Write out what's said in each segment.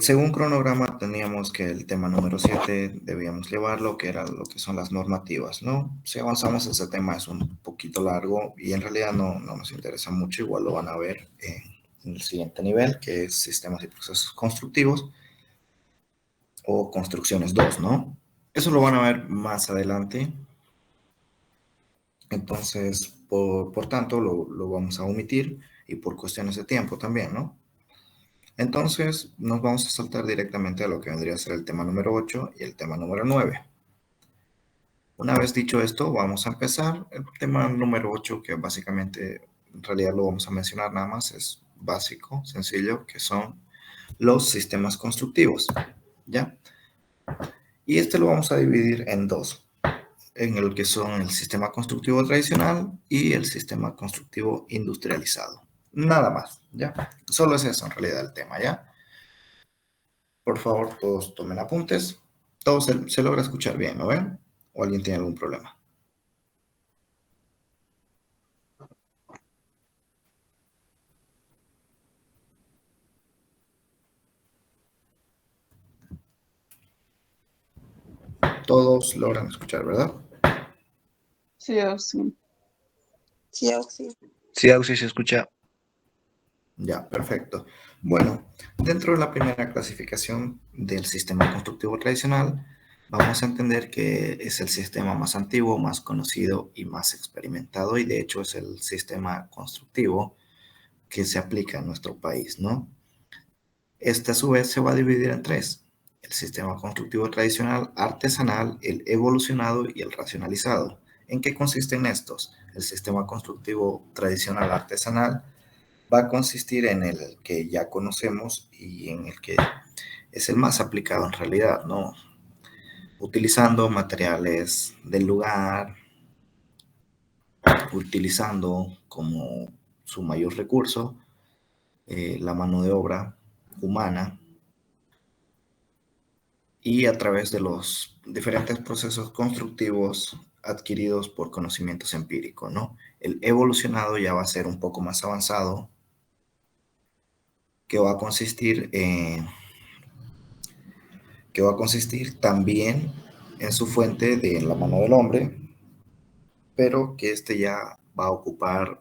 Según cronograma teníamos que el tema número 7 debíamos llevarlo, que era lo que son las normativas, ¿no? Si avanzamos, ese tema es un poquito largo y en realidad no nos interesa mucho, igual lo van a ver en el siguiente nivel, que es sistemas y procesos constructivos o construcciones 2, ¿no? Eso lo van a ver más adelante, entonces, por tanto, lo vamos a omitir y por cuestiones de tiempo también, ¿no? Entonces, nos vamos a saltar directamente a lo que vendría a ser el tema número 8 y el tema número 9. Una vez dicho esto, vamos a empezar. El tema número 8, que básicamente en realidad lo vamos a mencionar nada más, es básico, sencillo, que son los sistemas constructivos, ¿ya? Y este lo vamos a dividir en dos, en el que son el sistema constructivo tradicional y el sistema constructivo industrializado. Nada más, ¿ya? Solo es eso en realidad el tema, ¿ya? Por favor, todos tomen apuntes. Todo se logra escuchar bien, ¿no ven? ¿O alguien tiene algún problema? Todos logran escuchar, ¿verdad? Sí, sí. Sí, Auxi. Sí, Auxi, se escucha. Ya, perfecto. Bueno, dentro de la primera clasificación del sistema constructivo tradicional, vamos a entender que es el sistema más antiguo, más conocido y más experimentado, y de hecho es el sistema constructivo que se aplica en nuestro país, ¿no? Este a su vez se va a dividir en tres: el sistema constructivo tradicional, artesanal, el evolucionado y el racionalizado. ¿En qué consisten estos? El sistema constructivo tradicional artesanal va a consistir en el que ya conocemos y en el que es el más aplicado en realidad, ¿no? Utilizando materiales del lugar, utilizando como su mayor recurso la mano de obra humana, y a través de los diferentes procesos constructivos adquiridos por conocimientos empíricos, ¿no? El evolucionado ya va a ser un poco más avanzado, que va a consistir también en su fuente de la mano del hombre, pero que este ya va a ocupar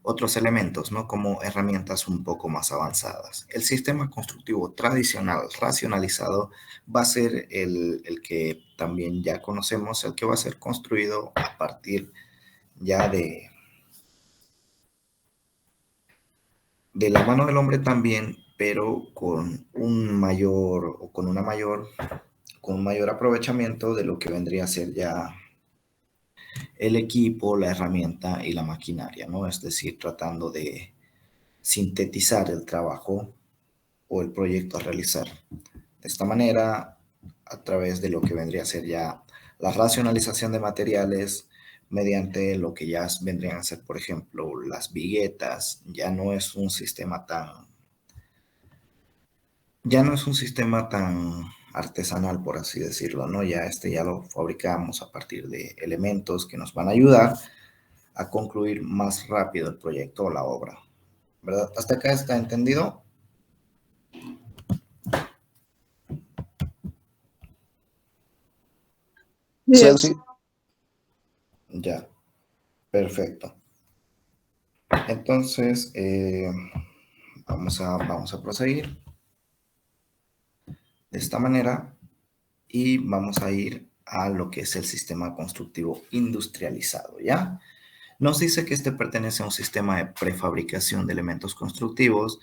otros elementos, ¿no? Como herramientas un poco más avanzadas. El sistema constructivo tradicional racionalizado va a ser el que también ya conocemos, el que va a ser construido a partir ya de la mano del hombre también, pero con un mayor o con un mayor aprovechamiento de lo que vendría a ser ya el equipo, la herramienta y la maquinaria, ¿no? Es decir, tratando de sintetizar el trabajo o el proyecto a realizar. De esta manera, a través de lo que vendría a ser ya la racionalización de materiales mediante lo que ya vendrían a ser, por ejemplo, las viguetas, ya no es un sistema tan artesanal, por así decirlo, ¿no? Ya lo fabricamos a partir de elementos que nos van a ayudar a concluir más rápido el proyecto o la obra, ¿verdad? ¿Hasta acá está entendido? Sí, Yes. Auxi. Ya, perfecto. Entonces, vamos a proseguir de esta manera y vamos a ir a lo que es el sistema constructivo industrializado, ¿ya? Nos dice que este pertenece a un sistema de prefabricación de elementos constructivos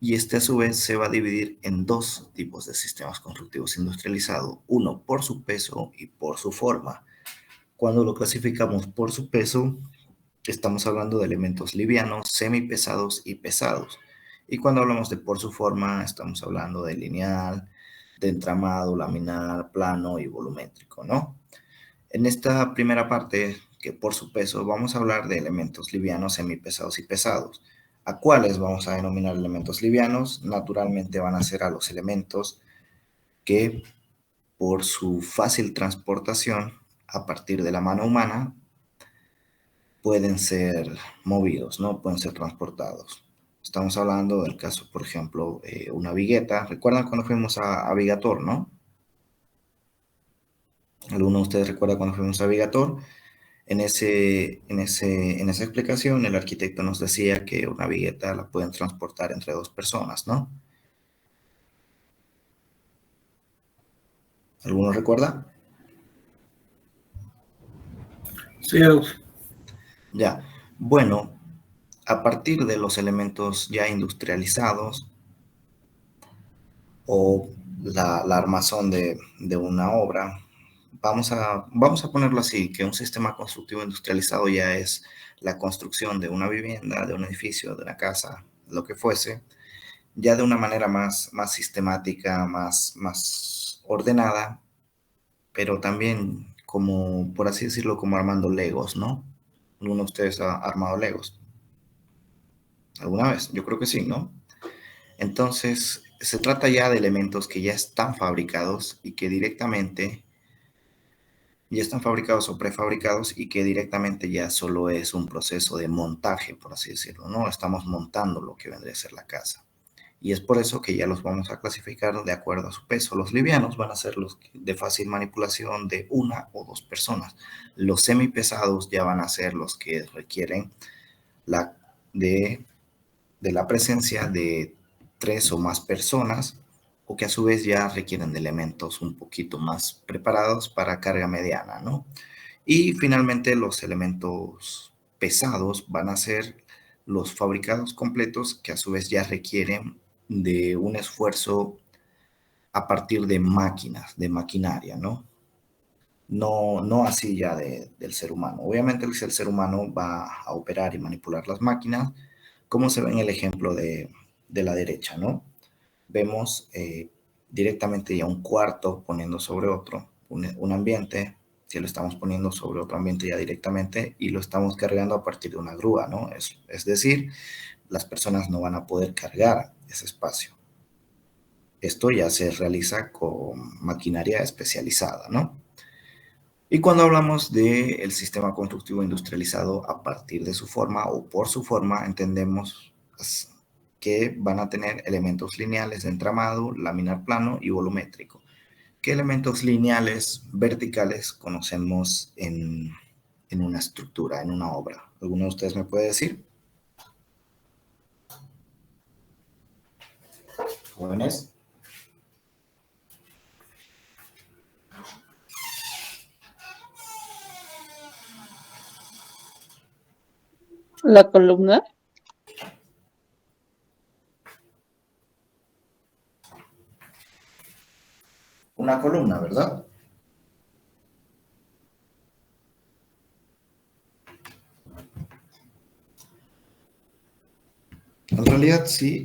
y este a su vez se va a dividir en dos tipos de sistemas constructivos industrializados, uno por su peso y por su forma. Cuando lo clasificamos por su peso, estamos hablando de elementos livianos, semipesados y pesados. Y cuando hablamos de por su forma, estamos hablando de lineal, de entramado, laminar, plano y volumétrico, ¿no? En esta primera parte, que por su peso, vamos a hablar de elementos livianos, semipesados y pesados. ¿A cuáles vamos a denominar elementos livianos? Naturalmente van a ser a los elementos que por su fácil transportación a partir de la mano humana pueden ser movidos, ¿no? Pueden ser transportados. Estamos hablando del caso, por ejemplo, una vigueta. ¿Recuerdan cuando fuimos a Vigator, no? ¿Alguno de ustedes recuerda cuando fuimos a Vigator? En esa explicación, el arquitecto nos decía que una vigueta la pueden transportar entre dos personas, ¿no? ¿Alguno recuerda? Sí, Aux. Ya. Bueno, a partir de los elementos ya industrializados o la armazón de una obra, vamos a ponerlo así, que un sistema constructivo industrializado ya es la construcción de una vivienda, de un edificio, de una casa, lo que fuese, ya de una manera más sistemática, más ordenada, pero también como, por así decirlo, como armando Legos, ¿no? ¿Alguno de ustedes ha armado Legos? ¿Alguna vez? Yo creo que sí, ¿no? Entonces, se trata ya de elementos que ya están fabricados y que directamente ya están fabricados o prefabricados y que directamente ya solo es un proceso de montaje, por así decirlo, ¿no? Estamos montando lo que vendría a ser la casa. Y es por eso que ya los vamos a clasificar de acuerdo a su peso. Los livianos van a ser los de fácil manipulación de una o dos personas. Los semipesados ya van a ser los que requieren la, de, de la presencia de tres o más personas o que a su vez ya requieren de elementos un poquito más preparados para carga mediana, ¿no? Y finalmente los elementos pesados van a ser los fabricados completos que a su vez ya requieren de un esfuerzo a partir de máquinas, de maquinaria, ¿no? No así ya del ser humano. Obviamente el ser humano va a operar y manipular las máquinas, como se ve en el ejemplo de la derecha, ¿no? Vemos directamente ya un cuarto poniendo sobre otro, un ambiente, que lo estamos poniendo sobre otro ambiente ya directamente y lo estamos cargando a partir de una grúa, ¿no? Es decir, las personas no van a poder cargar ese espacio. Esto ya se realiza con maquinaria especializada, ¿no? Y cuando hablamos del sistema constructivo industrializado a partir de su forma o por su forma, entendemos que van a tener elementos lineales de entramado, laminar plano y volumétrico. ¿Qué elementos lineales verticales conocemos en una estructura, en una obra? ¿Alguno de ustedes me puede decir? Jóvenes. La columna. Una columna, ¿verdad? En realidad sí,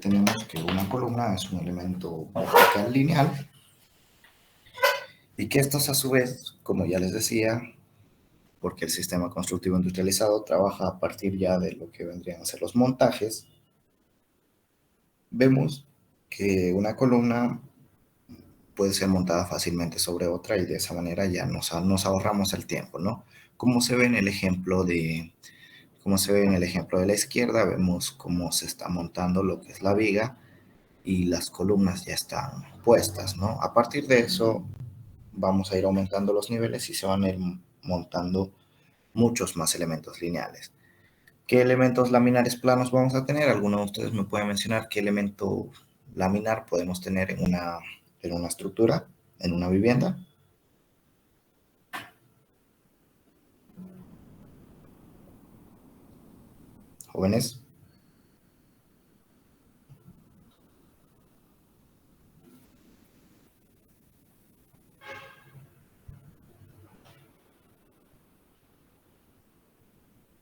tenemos que una columna es un elemento vertical lineal y que estos a su vez, como ya les decía, porque el sistema constructivo industrializado trabaja a partir ya de lo que vendrían a ser los montajes, vemos que una columna puede ser montada fácilmente sobre otra y de esa manera ya nos ahorramos el tiempo, ¿no? Como se ve en el ejemplo como se ve en el ejemplo de la izquierda, vemos cómo se está montando lo que es la viga y las columnas ya están puestas, ¿no? A partir de eso vamos a ir aumentando los niveles y se van a ir montando muchos más elementos lineales. ¿Qué elementos laminares planos vamos a tener? ¿Alguno de ustedes me puede mencionar qué elemento laminar podemos tener en una estructura, en una vivienda? Jóvenes.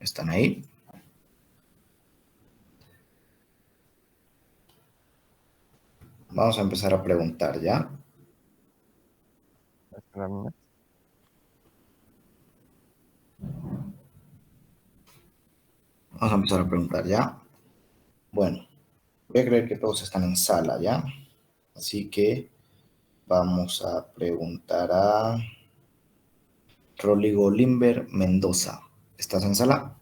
¿Están ahí? Vamos a empezar a preguntar ya. Vamos a empezar a preguntar ya. Bueno, voy a creer que todos están en sala ya. Así que vamos a preguntar a Rodrigo Limber Mendoza. ¿Estás en sala?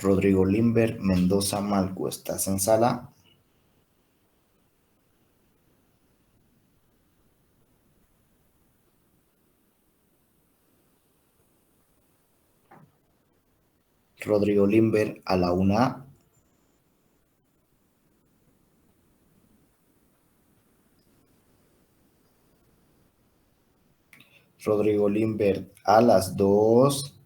Rodrigo Limber Mendoza Malcu, ¿estás en sala? Rodrigo Limber a la 1. Rodrigo Limber a las 2.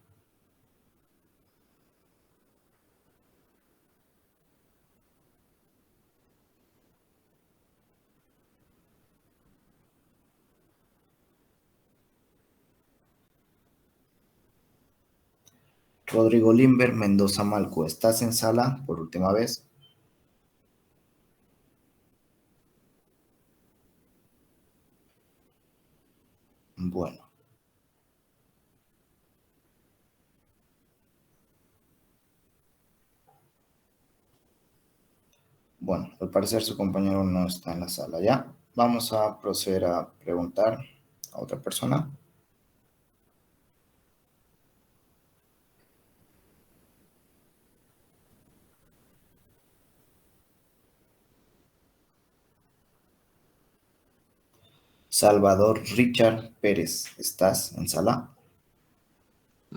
Rodrigo Limber Mendoza Malcu, ¿estás en sala por última vez? Bueno. Bueno, al parecer su compañero no está en la sala ya. Vamos a proceder a preguntar a otra persona. Salvador Richard Pérez, ¿estás en sala?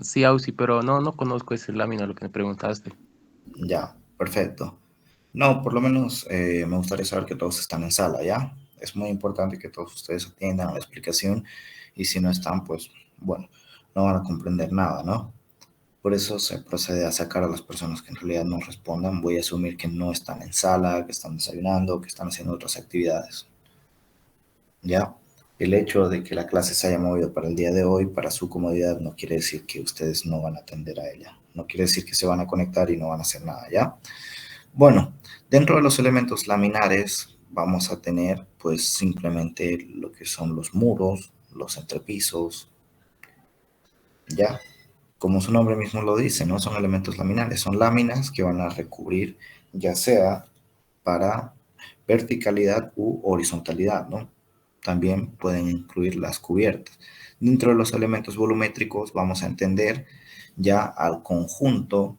Sí, Auxi, pero no conozco ese lámina, lo que me preguntaste. Ya, perfecto. No, por lo menos me gustaría saber que todos están en sala, ¿ya? Es muy importante que todos ustedes atiendan a la explicación y si no están, pues, bueno, no van a comprender nada, ¿no? Por eso se procede a sacar a las personas que en realidad no respondan. Voy a asumir que no están en sala, que están desayunando, que están haciendo otras actividades, ¿ya? El hecho de que la clase se haya movido para el día de hoy, para su comodidad, no quiere decir que ustedes no van a atender a ella. No quiere decir que se van a conectar y no van a hacer nada, ¿ya? Bueno, dentro de los elementos laminares vamos a tener pues simplemente lo que son los muros, los entrepisos, ¿ya? Como su nombre mismo lo dice, no son elementos laminares, son láminas que van a recubrir ya sea para verticalidad u horizontalidad, ¿no? También pueden incluir las cubiertas. Dentro de los elementos volumétricos vamos a entender ya al conjunto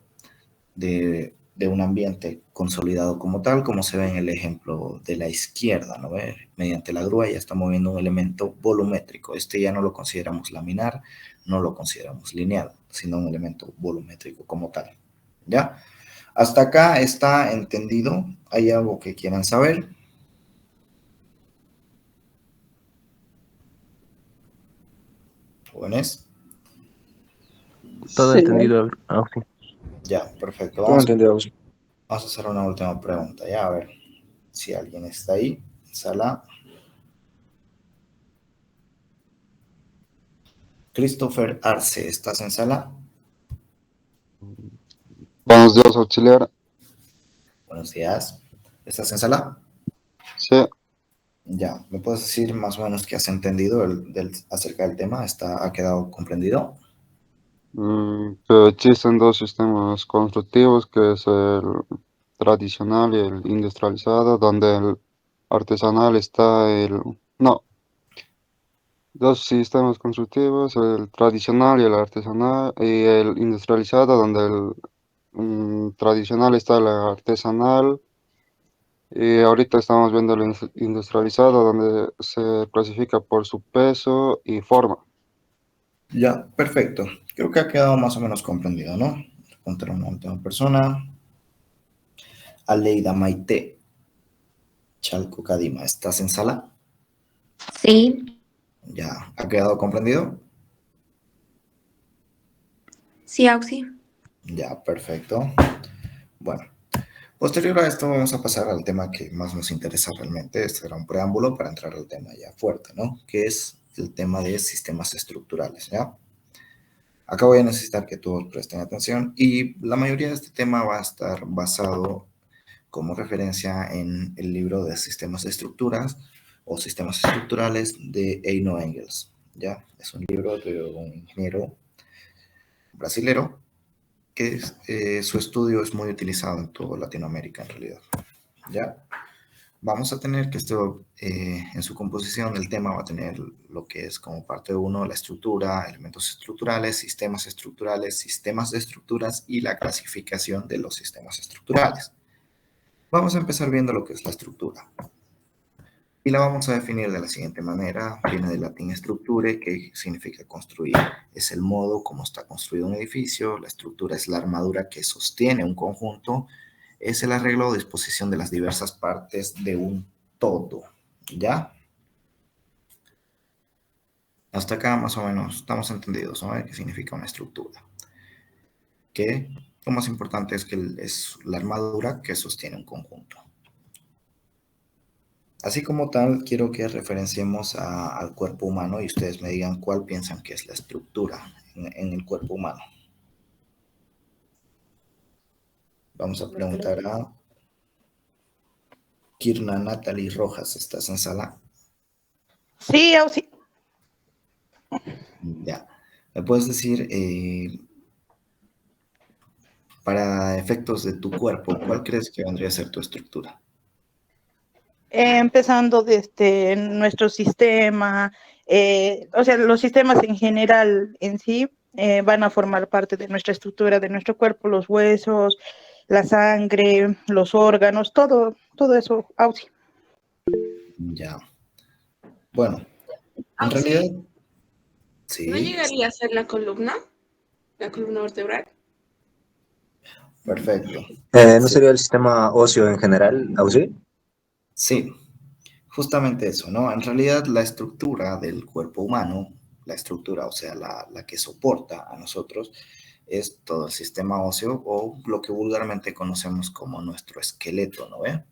de un ambiente consolidado como tal, como se ve en el ejemplo de la izquierda, ¿no ve? Mediante la grúa ya está moviendo un elemento volumétrico. Este ya no lo consideramos laminar, no lo consideramos lineal, sino un elemento volumétrico como tal, ¿ya? Hasta acá está entendido. ¿Hay algo que quieran saber? Jóvenes. Todo Sí. entendido, Auxi. Ya, perfecto. Todo entendido, Auxi. Vamos a hacer una última pregunta, ya, a ver si alguien está ahí. Sala. Christopher Arce, ¿estás en sala? Buenos días, auxiliar. Buenos días. ¿Estás en sala? Sí, Ya, ¿me puedes decir más o menos qué has entendido acerca del tema? ¿Ha quedado comprendido? que existen dos sistemas constructivos, que es el tradicional y el industrializado, donde el artesanal está No, dos sistemas constructivos, el tradicional y el artesanal, y el industrializado, donde el tradicional está el artesanal, y ahorita estamos viendo el industrializado, donde se clasifica por su peso y forma. Ya, perfecto. Creo que ha quedado más o menos comprendido, ¿no? Contra una última persona. Aleida Maite Chalco Cadima, ¿estás en sala? Sí, Ya, ¿ha quedado comprendido? sí, Auxi. Ya, perfecto. Bueno, posterior a esto vamos a pasar al tema que más nos interesa realmente. Este era un preámbulo para entrar al tema ya fuerte, ¿no? Que es el tema de sistemas estructurales, ¿ya? Acá voy a necesitar que todos presten atención y la mayoría de este tema va a estar basado como referencia en el libro de sistemas de estructuras o sistemas estructurales de Eino Engels, ¿ya? Es un libro de un ingeniero brasilero que su estudio es muy utilizado en toda Latinoamérica en realidad, ¿ya? Vamos a tener que esto, en su composición, el tema va a tener lo que es como parte 1, la estructura, elementos estructurales, sistemas de estructuras y la clasificación de los sistemas estructurales. Vamos a empezar viendo lo que es la estructura. Y la vamos a definir de la siguiente manera. Viene del latín structure, que significa construir. Es el modo como está construido un edificio. La estructura es la armadura que sostiene un conjunto. Es el arreglo o disposición de las diversas partes de un todo. ¿Ya? Hasta acá más o menos estamos entendidos, ¿no? ¿Qué significa una estructura? Que lo más importante es que es la armadura que sostiene un conjunto. Así como tal, quiero que referenciemos al cuerpo humano y ustedes me digan cuál piensan que es la estructura en el cuerpo humano. Vamos a preguntar a Kirna Natalie Rojas. ¿Estás en sala? Sí, auxilio. Ya. ¿Me puedes decir, para efectos de tu cuerpo, cuál crees que vendría a ser tu estructura? Empezando desde nuestro sistema, o sea, los sistemas en general en sí van a formar parte de nuestra estructura, de nuestro cuerpo, los huesos, la sangre, los órganos, todo eso, auxilio. Ya. Bueno, en Auxi, realidad, ¿no sí, llegaría a ser la columna vertebral? perfecto. ¿No Sí, sería el sistema óseo en general, Auxi? sí, justamente eso, ¿no? En realidad, la estructura del cuerpo humano, la estructura, o sea, la que soporta a nosotros, es todo el sistema óseo o lo que vulgarmente conocemos como nuestro esqueleto, ¿no ve?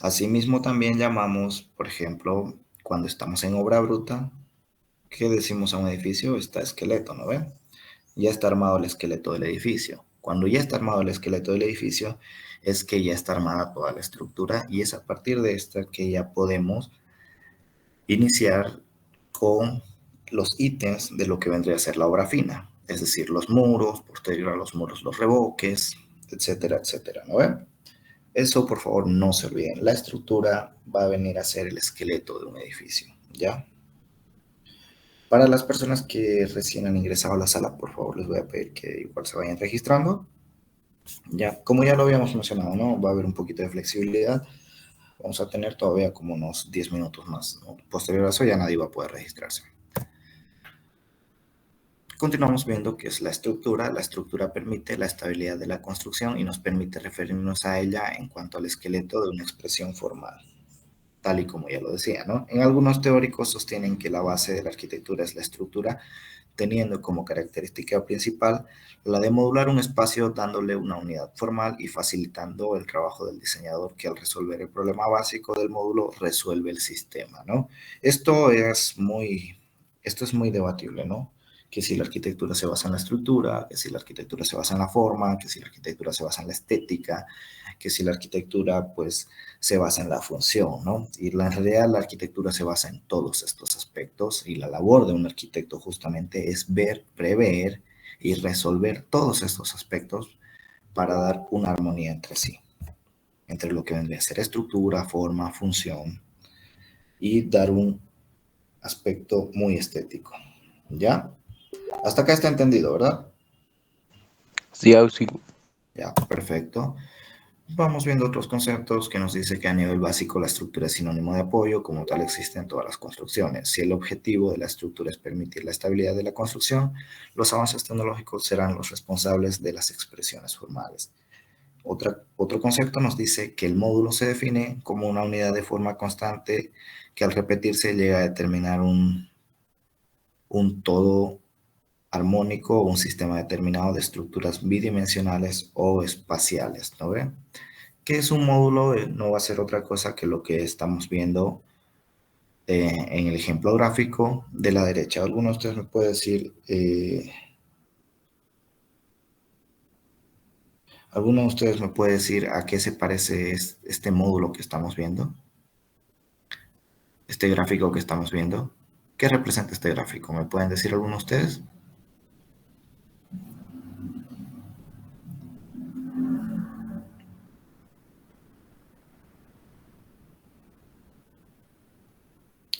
Asimismo, también llamamos, por ejemplo, cuando estamos en obra bruta, ¿qué decimos a un edificio? Está esqueleto, ¿no ve? Ya está armado el esqueleto del edificio. Cuando ya está armado el esqueleto del edificio, es que ya está armada toda la estructura y es a partir de esta que ya podemos iniciar con los ítems de lo que vendría a ser la obra fina, es decir, los muros, posterior a los muros los revoques, etcétera, etcétera, ¿no ven? Eso, por favor, no se olviden. La estructura va a venir a ser el esqueleto de un edificio, ¿ya? Para las personas que recién han ingresado a la sala, por favor, les voy a pedir que igual se vayan registrando. Ya, como ya lo habíamos mencionado, ¿no? Va a haber un poquito de flexibilidad. Vamos a tener todavía como unos 10 minutos más, ¿no? Posterior a eso ya nadie va a poder registrarse. Continuamos viendo qué es la estructura. La estructura permite la estabilidad de la construcción y nos permite referirnos a ella en cuanto al esqueleto de una expresión formal, tal y como ya lo decía, ¿no? En algunos teóricos sostienen que la base de la arquitectura es la estructura, teniendo como característica principal la de modular un espacio dándole una unidad formal y facilitando el trabajo del diseñador que al resolver el problema básico del módulo resuelve el sistema, ¿no? Esto es muy debatible, ¿no? Que si la arquitectura se basa en la estructura, que si la arquitectura se basa en la forma, que si la arquitectura se basa en la estética, que si la arquitectura pues se basa en la función, ¿no? Y en realidad la arquitectura se basa en todos estos aspectos y la labor de un arquitecto justamente es ver, prever y resolver todos estos aspectos para dar una armonía entre sí, entre lo que vendría a ser estructura, forma, función y dar un aspecto muy estético, ¿ya? Hasta acá está entendido, ¿verdad? Sí, Auxi. Ya, perfecto. Vamos viendo otros conceptos que nos dice que a nivel básico la estructura es sinónimo de apoyo, como tal existe en todas las construcciones. Si el objetivo de la estructura es permitir la estabilidad de la construcción, los avances tecnológicos serán los responsables de las expresiones formales. Otro concepto nos dice que el módulo se define como una unidad de forma constante que al repetirse llega a determinar un todo armónico o un sistema determinado de estructuras bidimensionales o espaciales, ¿no ve? ¿Qué es un módulo? No va a ser otra cosa que lo que estamos viendo en el ejemplo gráfico de la derecha. ¿Alguno de ustedes me puede decir, a qué se parece este módulo que estamos viendo? Este gráfico que estamos viendo. ¿Qué representa este gráfico? ¿Me pueden decir alguno de ustedes?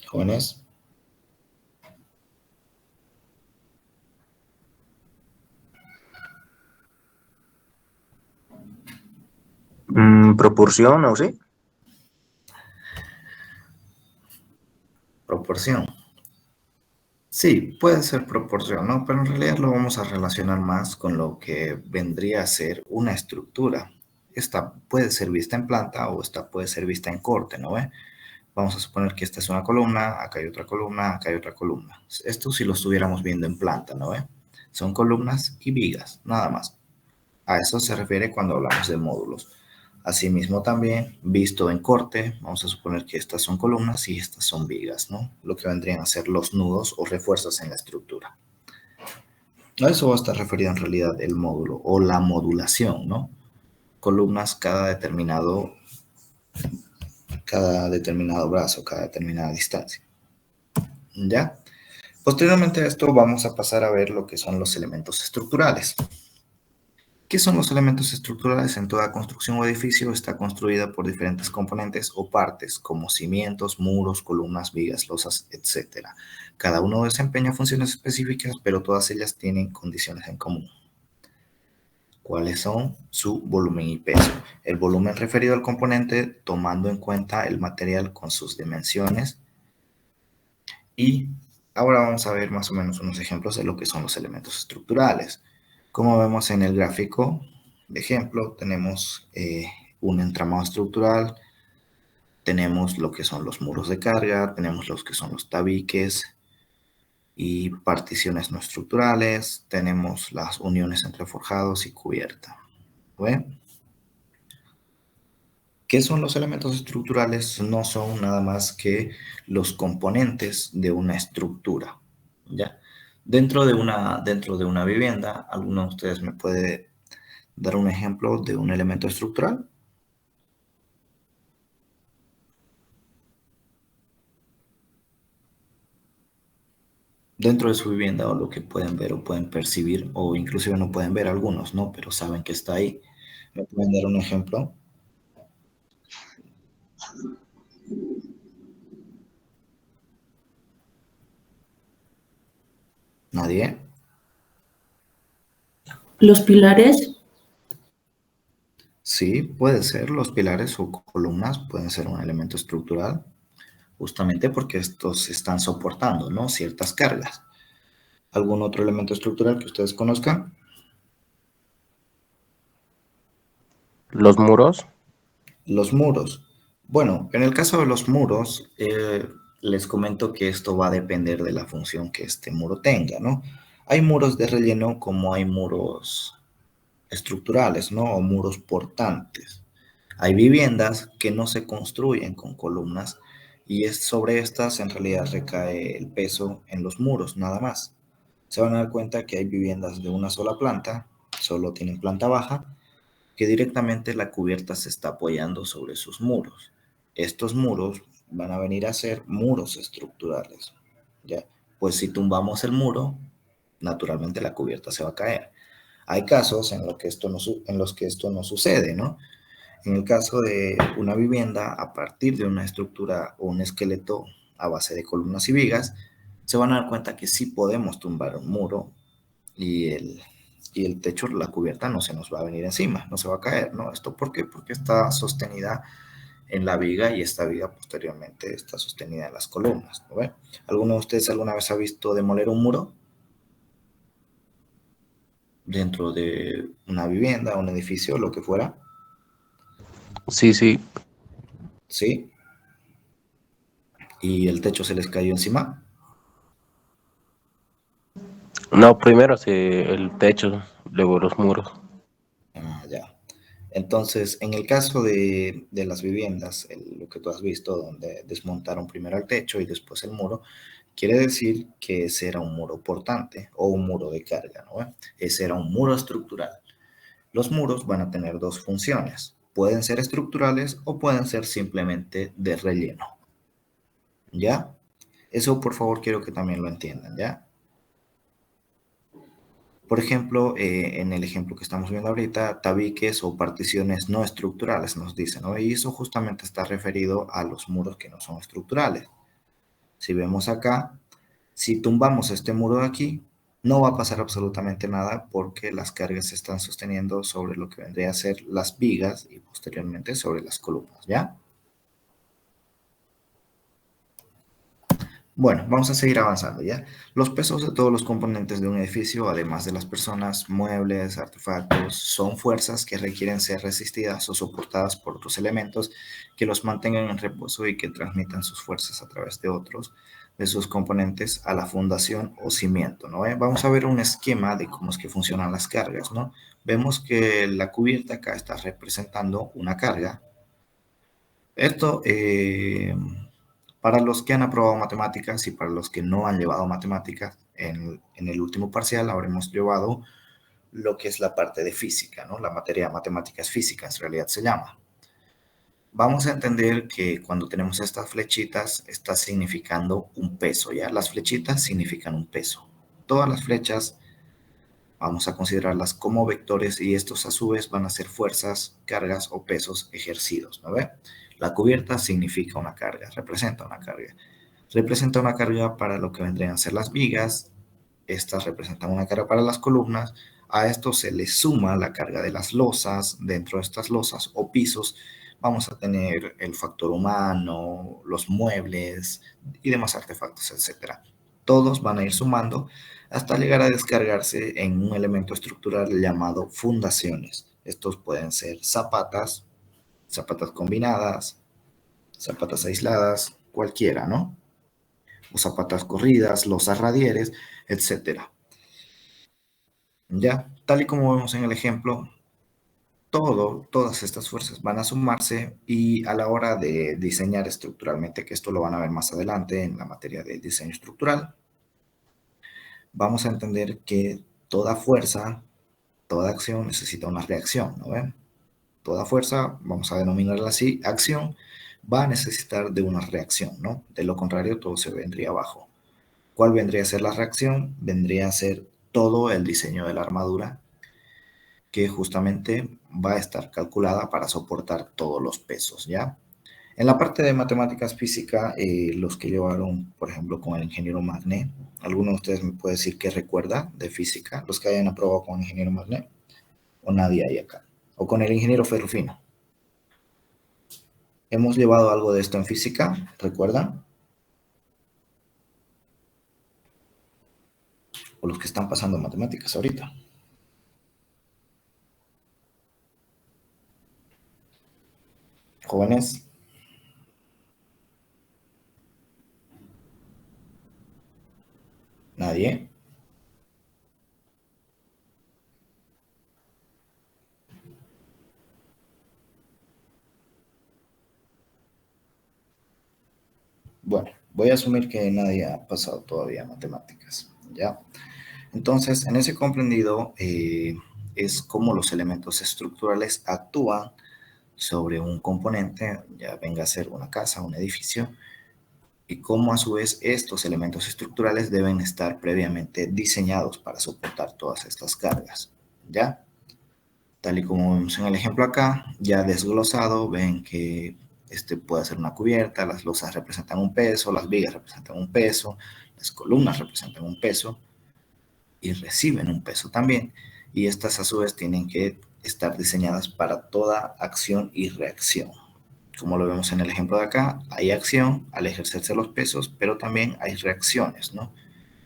Jóvenes. Proporción, ¿o sí? Proporción. Sí, puede ser proporción, ¿no? Pero en realidad lo vamos a relacionar más con lo que vendría a ser una estructura. Esta puede ser vista en planta o esta puede ser vista en corte, ¿no ve? Vamos a suponer que esta es una columna, acá hay otra columna, acá hay otra columna. Esto si lo estuviéramos viendo en planta, ¿no ve? Son columnas y vigas, nada más. A eso se refiere cuando hablamos de módulos. Asimismo también, visto en corte, vamos a suponer que estas son columnas y estas son vigas, ¿no? Lo que vendrían a ser los nudos o refuerzos en la estructura. A eso va a estar referido en realidad el módulo o la modulación, ¿no? Columnas cada determinado brazo, cada determinada distancia. ¿Ya? Posteriormente a esto vamos a pasar a ver lo que son los elementos estructurales. ¿Qué son los elementos estructurales? En toda construcción o edificio está construida por diferentes componentes o partes, como cimientos, muros, columnas, vigas, losas, etc. Cada uno desempeña funciones específicas, pero todas ellas tienen condiciones en común. ¿Cuáles son? Su volumen y peso. El volumen referido al componente tomando en cuenta el material con sus dimensiones. Y ahora vamos a ver más o menos unos ejemplos de lo que son los elementos estructurales. Como vemos en el gráfico de ejemplo, tenemos un entramado estructural, tenemos lo que son los muros de carga, tenemos los que son los tabiques y particiones no estructurales, tenemos las uniones entre forjados y cubierta. ¿Ven? ¿Qué son los elementos estructurales? No son nada más que los componentes de una estructura, ¿ya? Dentro de una vivienda, ¿alguno de ustedes me puede dar un ejemplo de un elemento estructural? Dentro de su vivienda o lo que pueden ver o pueden percibir o inclusive no pueden ver algunos, ¿no? Pero saben que está ahí. ¿Me pueden dar un ejemplo? ¿Nadie? Los pilares. Sí, puede ser. Los pilares o columnas pueden ser un elemento estructural, justamente porque estos están soportando, ¿no? Ciertas cargas. ¿Algún otro elemento estructural que ustedes conozcan? Los muros. Los muros. Bueno, en el caso de los muros, les comento que esto va a depender de la función que este muro tenga, ¿no? Hay muros de relleno como hay muros estructurales, ¿no? O muros portantes. Hay viviendas que no se construyen con columnas y es sobre estas en realidad recae el peso en los muros, nada más. Se van a dar cuenta que hay viviendas de una sola planta, solo tienen planta baja, que directamente la cubierta se está apoyando sobre sus muros. Estos muros van a venir a ser muros estructurales, ¿ya? Pues si tumbamos el muro, naturalmente la cubierta se va a caer. Hay casos en los que esto no sucede, ¿no? En el caso de una vivienda, a partir de una estructura o un esqueleto a base de columnas y vigas, se van a dar cuenta que sí podemos tumbar un muro y el techo, la cubierta no se nos va a venir encima, no se va a caer, ¿no? ¿Esto por qué? Porque está sostenida en la viga y esta viga posteriormente está sostenida en las columnas, ¿no ve? ¿Alguno de ustedes alguna vez ha visto demoler un muro dentro de una vivienda, un edificio, lo que fuera? Sí, sí. ¿Sí? ¿Y el techo se les cayó encima? No, primero el techo, luego los muros. Ah, ya. Entonces, en el caso de las viviendas, lo que tú has visto, donde desmontaron primero el techo y después el muro, quiere decir que ese era un muro portante o un muro de carga, ¿no? Ese era un muro estructural. Los muros van a tener dos funciones. Pueden ser estructurales o pueden ser simplemente de relleno. ¿Ya? Eso, por favor, quiero que también lo entiendan, ¿ya? Por ejemplo, en el ejemplo que estamos viendo ahorita, tabiques o particiones no estructurales nos dicen, ¿no? Y eso justamente está referido a los muros que no son estructurales. Si vemos acá, si tumbamos este muro de aquí, no va a pasar absolutamente nada porque las cargas se están sosteniendo sobre lo que vendría a ser las vigas y posteriormente sobre las columnas, ¿ya? Bueno, vamos a seguir avanzando, ¿ya? Los pesos de todos los componentes de un edificio, además de las personas, muebles, artefactos, son fuerzas que requieren ser resistidas o soportadas por otros elementos que los mantengan en reposo y que transmitan sus fuerzas a través de otros de sus componentes a la fundación o cimiento, ¿no? Vamos a ver un esquema de cómo es que funcionan las cargas, ¿no? Vemos que la cubierta acá está representando una carga. Esto, para los que han aprobado matemáticas y para los que no han llevado matemáticas, en el último parcial habremos llevado lo que es la parte de física, ¿no? La materia de matemáticas físicas en realidad se llama. Vamos a entender que cuando tenemos estas flechitas está significando un peso, ¿ya? Las flechitas significan un peso. Todas las flechas vamos a considerarlas como vectores y estos a su vez van a ser fuerzas, cargas o pesos ejercidos, ¿no ve? La cubierta significa una carga, representa una carga. Representa una carga para lo que vendrían a ser las vigas, estas representan una carga para las columnas, a esto se le suma la carga de las losas, dentro de estas losas o pisos vamos a tener el factor humano, los muebles y demás artefactos, etc. Todos van a ir sumando hasta llegar a descargarse en un elemento estructural llamado fundaciones. Estos pueden ser zapatas, zapatas combinadas, zapatas aisladas, cualquiera, ¿no? O zapatas corridas, losas radieres, etc. Ya, tal y como vemos en el ejemplo, todas estas fuerzas van a sumarse y a la hora de diseñar estructuralmente, que esto lo van a ver más adelante en la materia de diseño estructural, vamos a entender que toda fuerza, toda acción necesita una reacción, ¿no ven? Toda fuerza, vamos a denominarla así, acción, va a necesitar de una reacción, ¿no? De lo contrario, todo se vendría abajo. ¿Cuál vendría a ser la reacción? Vendría a ser todo el diseño de la armadura que justamente va a estar calculada para soportar todos los pesos, ¿ya? En la parte de matemáticas física, los que llevaron, por ejemplo, con el ingeniero Magné, ¿alguno de ustedes me puede decir qué recuerda de física? Los que hayan aprobado con el ingeniero Magné, o nadie hay acá, o con el ingeniero Ferrufino. ¿Hemos llevado algo de esto en física? ¿Recuerdan? O los que están pasando matemáticas ahorita. Jóvenes. ¿Nadie? Bueno, voy a asumir que nadie ha pasado todavía matemáticas, ¿ya? Entonces, en ese comprendido es cómo los elementos estructurales actúan sobre un componente, ya venga a ser una casa, un edificio, y cómo a su vez estos elementos estructurales deben estar previamente diseñados para soportar todas estas cargas, ¿ya? Tal y como vemos en el ejemplo acá, ya desglosado, ven que este puede ser una cubierta, las losas representan un peso, las vigas representan un peso, las columnas representan un peso y reciben un peso también. Y estas a su vez tienen que estar diseñadas para toda acción y reacción. Como lo vemos en el ejemplo de acá, hay acción al ejercerse los pesos, pero también hay reacciones, ¿no?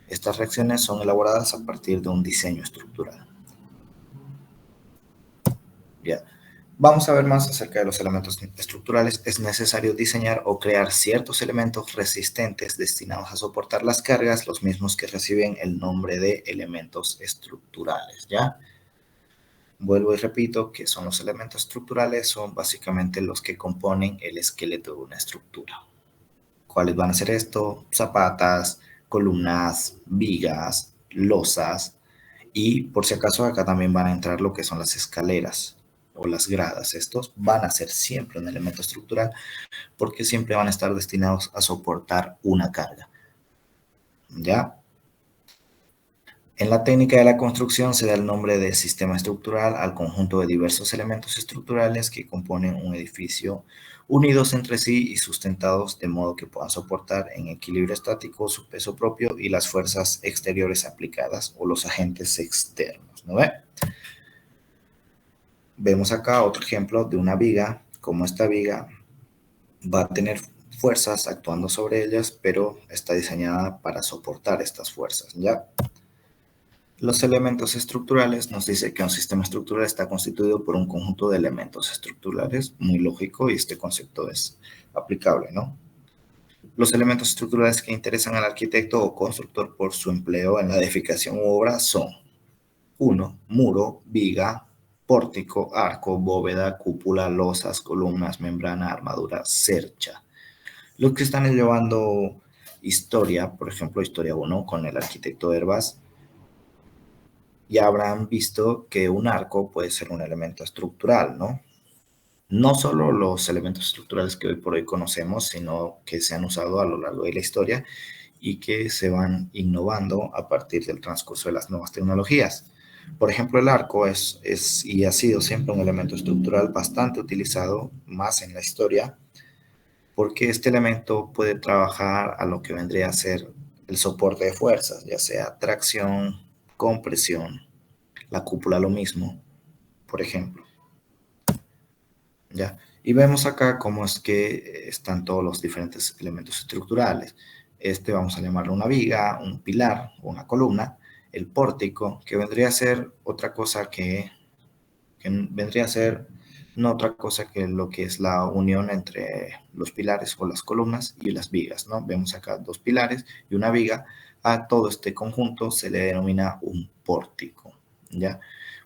Estas reacciones son elaboradas a partir de un diseño estructural. Ya. Vamos a ver más acerca de los elementos estructurales. Es necesario diseñar o crear ciertos elementos resistentes destinados a soportar las cargas, los mismos que reciben el nombre de elementos estructurales, ¿ya? Vuelvo y repito que son los elementos estructurales, son básicamente los que componen el esqueleto de una estructura. ¿Cuáles van a ser esto? Zapatas, columnas, vigas, losas y por si acaso acá también van a entrar lo que son las escaleras o las gradas. Estos van a ser siempre un elemento estructural porque siempre van a estar destinados a soportar una carga. ¿Ya? En la técnica de la construcción se da el nombre de sistema estructural al conjunto de diversos elementos estructurales que componen un edificio unidos entre sí y sustentados de modo que puedan soportar en equilibrio estático su peso propio y las fuerzas exteriores aplicadas o los agentes externos, ¿no ve? Vemos acá otro ejemplo de una viga, como esta viga va a tener fuerzas actuando sobre ellas, pero está diseñada para soportar estas fuerzas, ¿ya? Los elementos estructurales nos dice que un sistema estructural está constituido por un conjunto de elementos estructurales, muy lógico, y este concepto es aplicable, ¿no? Los elementos estructurales que interesan al arquitecto o constructor por su empleo en la edificación u obra son 1. Muro, viga, pórtico, arco, bóveda, cúpula, losas, columnas, membrana, armadura, cercha. Los que están llevando historia, por ejemplo, historia 1 con el arquitecto Hervás, ya habrán visto que un arco puede ser un elemento estructural, ¿no? No solo los elementos estructurales que hoy por hoy conocemos, sino que se han usado a lo largo de la historia y que se van innovando a partir del transcurso de las nuevas tecnologías. Por ejemplo, el arco es y ha sido siempre un elemento estructural bastante utilizado, más en la historia, porque este elemento puede trabajar a lo que vendría a ser el soporte de fuerzas, ya sea tracción, compresión, la cúpula lo mismo, por ejemplo. ¿Ya? Y vemos acá cómo es que están todos los diferentes elementos estructurales. Vamos a llamarlo una viga, un pilar, una columna, el pórtico, que vendría a ser otra cosa que vendría a ser no otra cosa que lo que es la unión entre los pilares o las columnas y las vigas, ¿no? Vemos acá dos pilares y una viga. A todo este conjunto se le denomina un pórtico, ¿ya?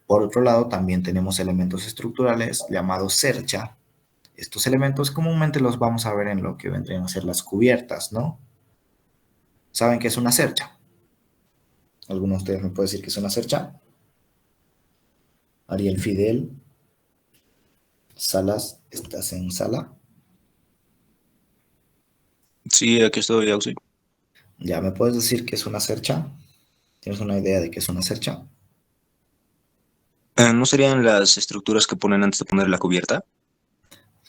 Por otro lado, también tenemos elementos estructurales llamados cercha. Estos elementos comúnmente los vamos a ver en lo que vendrían a ser las cubiertas, ¿no? ¿Saben qué es una cercha? ¿Alguno de ustedes me puede decir qué es una cercha? Ariel Fidel. Salas, ¿estás en sala? Sí, aquí estoy, Auxi. ¿Ya me puedes decir qué es una cercha? ¿Tienes una idea de qué es una cercha? ¿No serían las estructuras que ponen antes de poner la cubierta?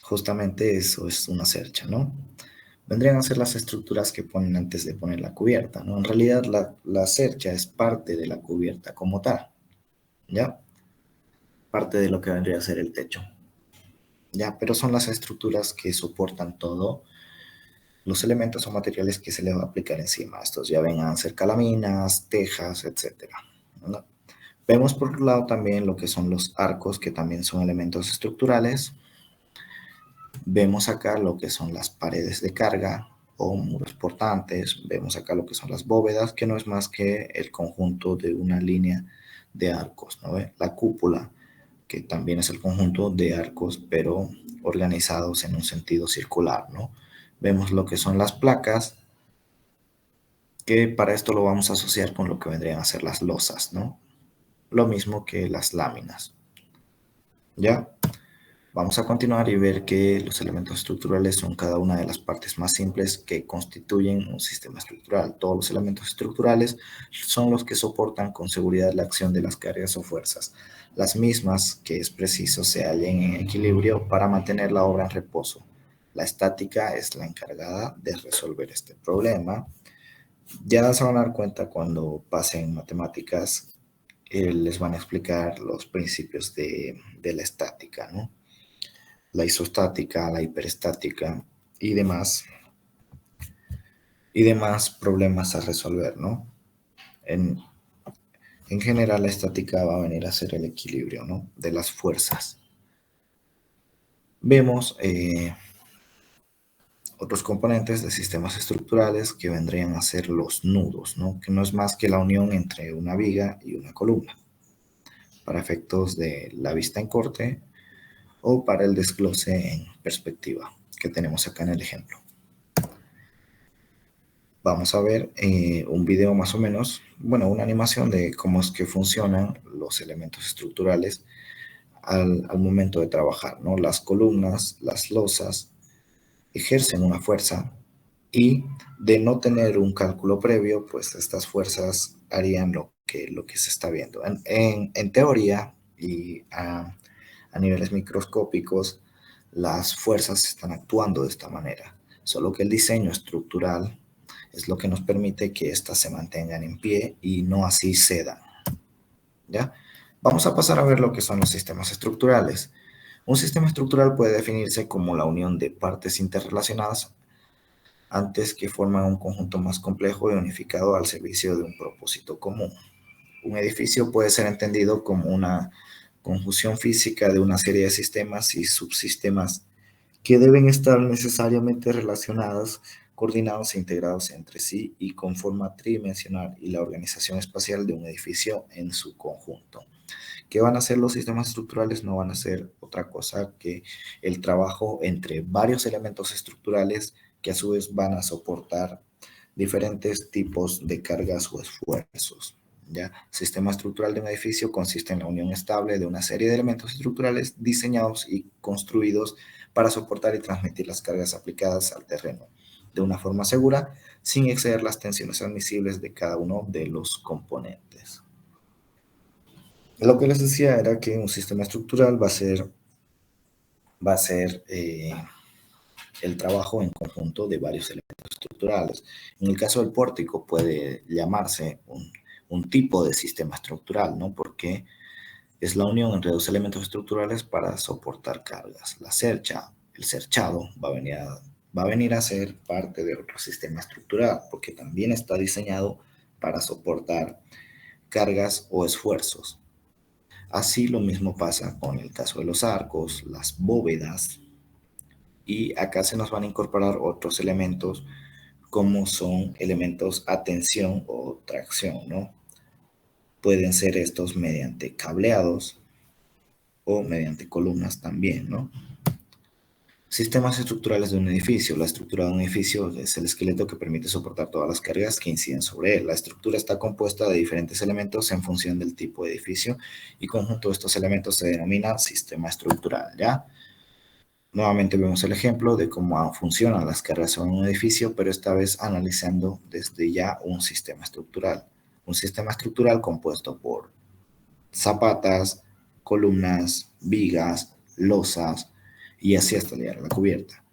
Justamente eso es una cercha, ¿no? Vendrían a ser las estructuras que ponen antes de poner la cubierta, ¿no? En realidad la cercha es parte de la cubierta como tal, ¿ya? Parte de lo que vendría a ser el techo, ¿ya? Pero son las estructuras que soportan todo los elementos o materiales que se le va a aplicar encima. Estos ya vengan a ser calaminas, tejas, etc., ¿no? Vemos por otro lado también lo que son los arcos, que también son elementos estructurales. Vemos acá lo que son las paredes de carga o muros portantes. Vemos acá lo que son las bóvedas, que no es más que el conjunto de una línea de arcos, ¿no ve? La cúpula, que también es el conjunto de arcos, pero organizados en un sentido circular, ¿no? Vemos lo que son las placas, que para esto lo vamos a asociar con lo que vendrían a ser las losas, ¿no? Lo mismo que las láminas. ¿Ya? Vamos a continuar y ver que los elementos estructurales son cada una de las partes más simples que constituyen un sistema estructural. Todos los elementos estructurales son los que soportan con seguridad la acción de las cargas o fuerzas, las mismas que es preciso se hallen en equilibrio para mantener la obra en reposo. La estática es la encargada de resolver este problema. Ya se van a dar cuenta cuando pasen matemáticas, les van a explicar los principios de la estática, ¿no? La isostática, la hiperestática y demás problemas a resolver, ¿no? En general, la estática va a venir a ser el equilibrio, ¿no? De las fuerzas. Vemos otros componentes de sistemas estructurales que vendrían a ser los nudos, ¿no? Que no es más que la unión entre una viga y una columna, para efectos de la vista en corte o para el desglose en perspectiva, que tenemos acá en el ejemplo. Vamos a ver un video más o menos, bueno, una animación de cómo es que funcionan los elementos estructurales al momento de trabajar, ¿no? Las columnas, las losas, ejercen una fuerza y de no tener un cálculo previo, pues estas fuerzas harían lo lo que se está viendo. En teoría y a niveles microscópicos, las fuerzas están actuando de esta manera, solo que el diseño estructural es lo que nos permite que éstas se mantengan en pie y no así cedan. ¿Ya? Vamos a pasar a ver lo que son los sistemas estructurales. Un sistema estructural puede definirse como la unión de partes interrelacionadas antes que forman un conjunto más complejo y unificado al servicio de un propósito común. Un edificio puede ser entendido como una conjunción física de una serie de sistemas y subsistemas que deben estar necesariamente relacionados, coordinados e integrados entre sí y con forma tridimensional y la organización espacial de un edificio en su conjunto. ¿Qué van a hacer los sistemas estructurales? No van a hacer otra cosa que el trabajo entre varios elementos estructurales que a su vez van a soportar diferentes tipos de cargas o esfuerzos. ¿Ya? Sistema estructural de un edificio consiste en la unión estable de una serie de elementos estructurales diseñados y construidos para soportar y transmitir las cargas aplicadas al terreno de una forma segura, sin exceder las tensiones admisibles de cada uno de los componentes. Lo que les decía era que un sistema estructural va a ser el trabajo en conjunto de varios elementos estructurales. En el caso del pórtico puede llamarse un tipo de sistema estructural, ¿no? Porque es la unión entre dos elementos estructurales para soportar cargas. La cercha, el cerchado, va a venir a ser parte de otro sistema estructural, porque también está diseñado para soportar cargas o esfuerzos. Así lo mismo pasa con el caso de los arcos, las bóvedas, y acá se nos van a incorporar otros elementos como son elementos a tensión o tracción, ¿no? Pueden ser estos mediante cableados o mediante columnas también, ¿no? Sistemas estructurales de un edificio. La estructura de un edificio es el esqueleto que permite soportar todas las cargas que inciden sobre él. La estructura está compuesta de diferentes elementos en función del tipo de edificio y conjunto de estos elementos se denomina sistema estructural, ¿ya? Nuevamente vemos el ejemplo de cómo funcionan las cargas en un edificio, pero esta vez analizando desde ya un sistema estructural. Un sistema estructural compuesto por zapatas, columnas, vigas, losas y así hasta llegar a la cubierta.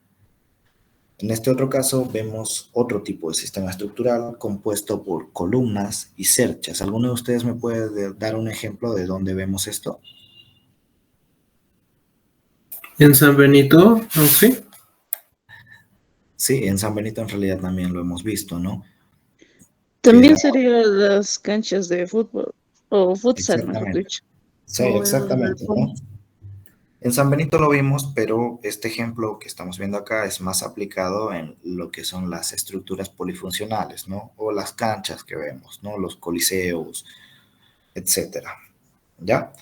En este otro caso vemos otro tipo de sistema estructural compuesto por columnas y cerchas. ¿Alguno de ustedes me puede dar un ejemplo de dónde vemos esto? En San Benito, ¿no? Sí. Sí, en San Benito en realidad también lo hemos visto, ¿no? También Era- serían las canchas de fútbol, o futsal, mejor Exactamente. dicho. Sí, O exactamente, ¿no? En San Benito lo vimos, pero este ejemplo que estamos viendo acá es más aplicado en lo que son las estructuras polifuncionales, ¿no? O las canchas que vemos, ¿no? Los coliseos, etcétera. ¿Ya?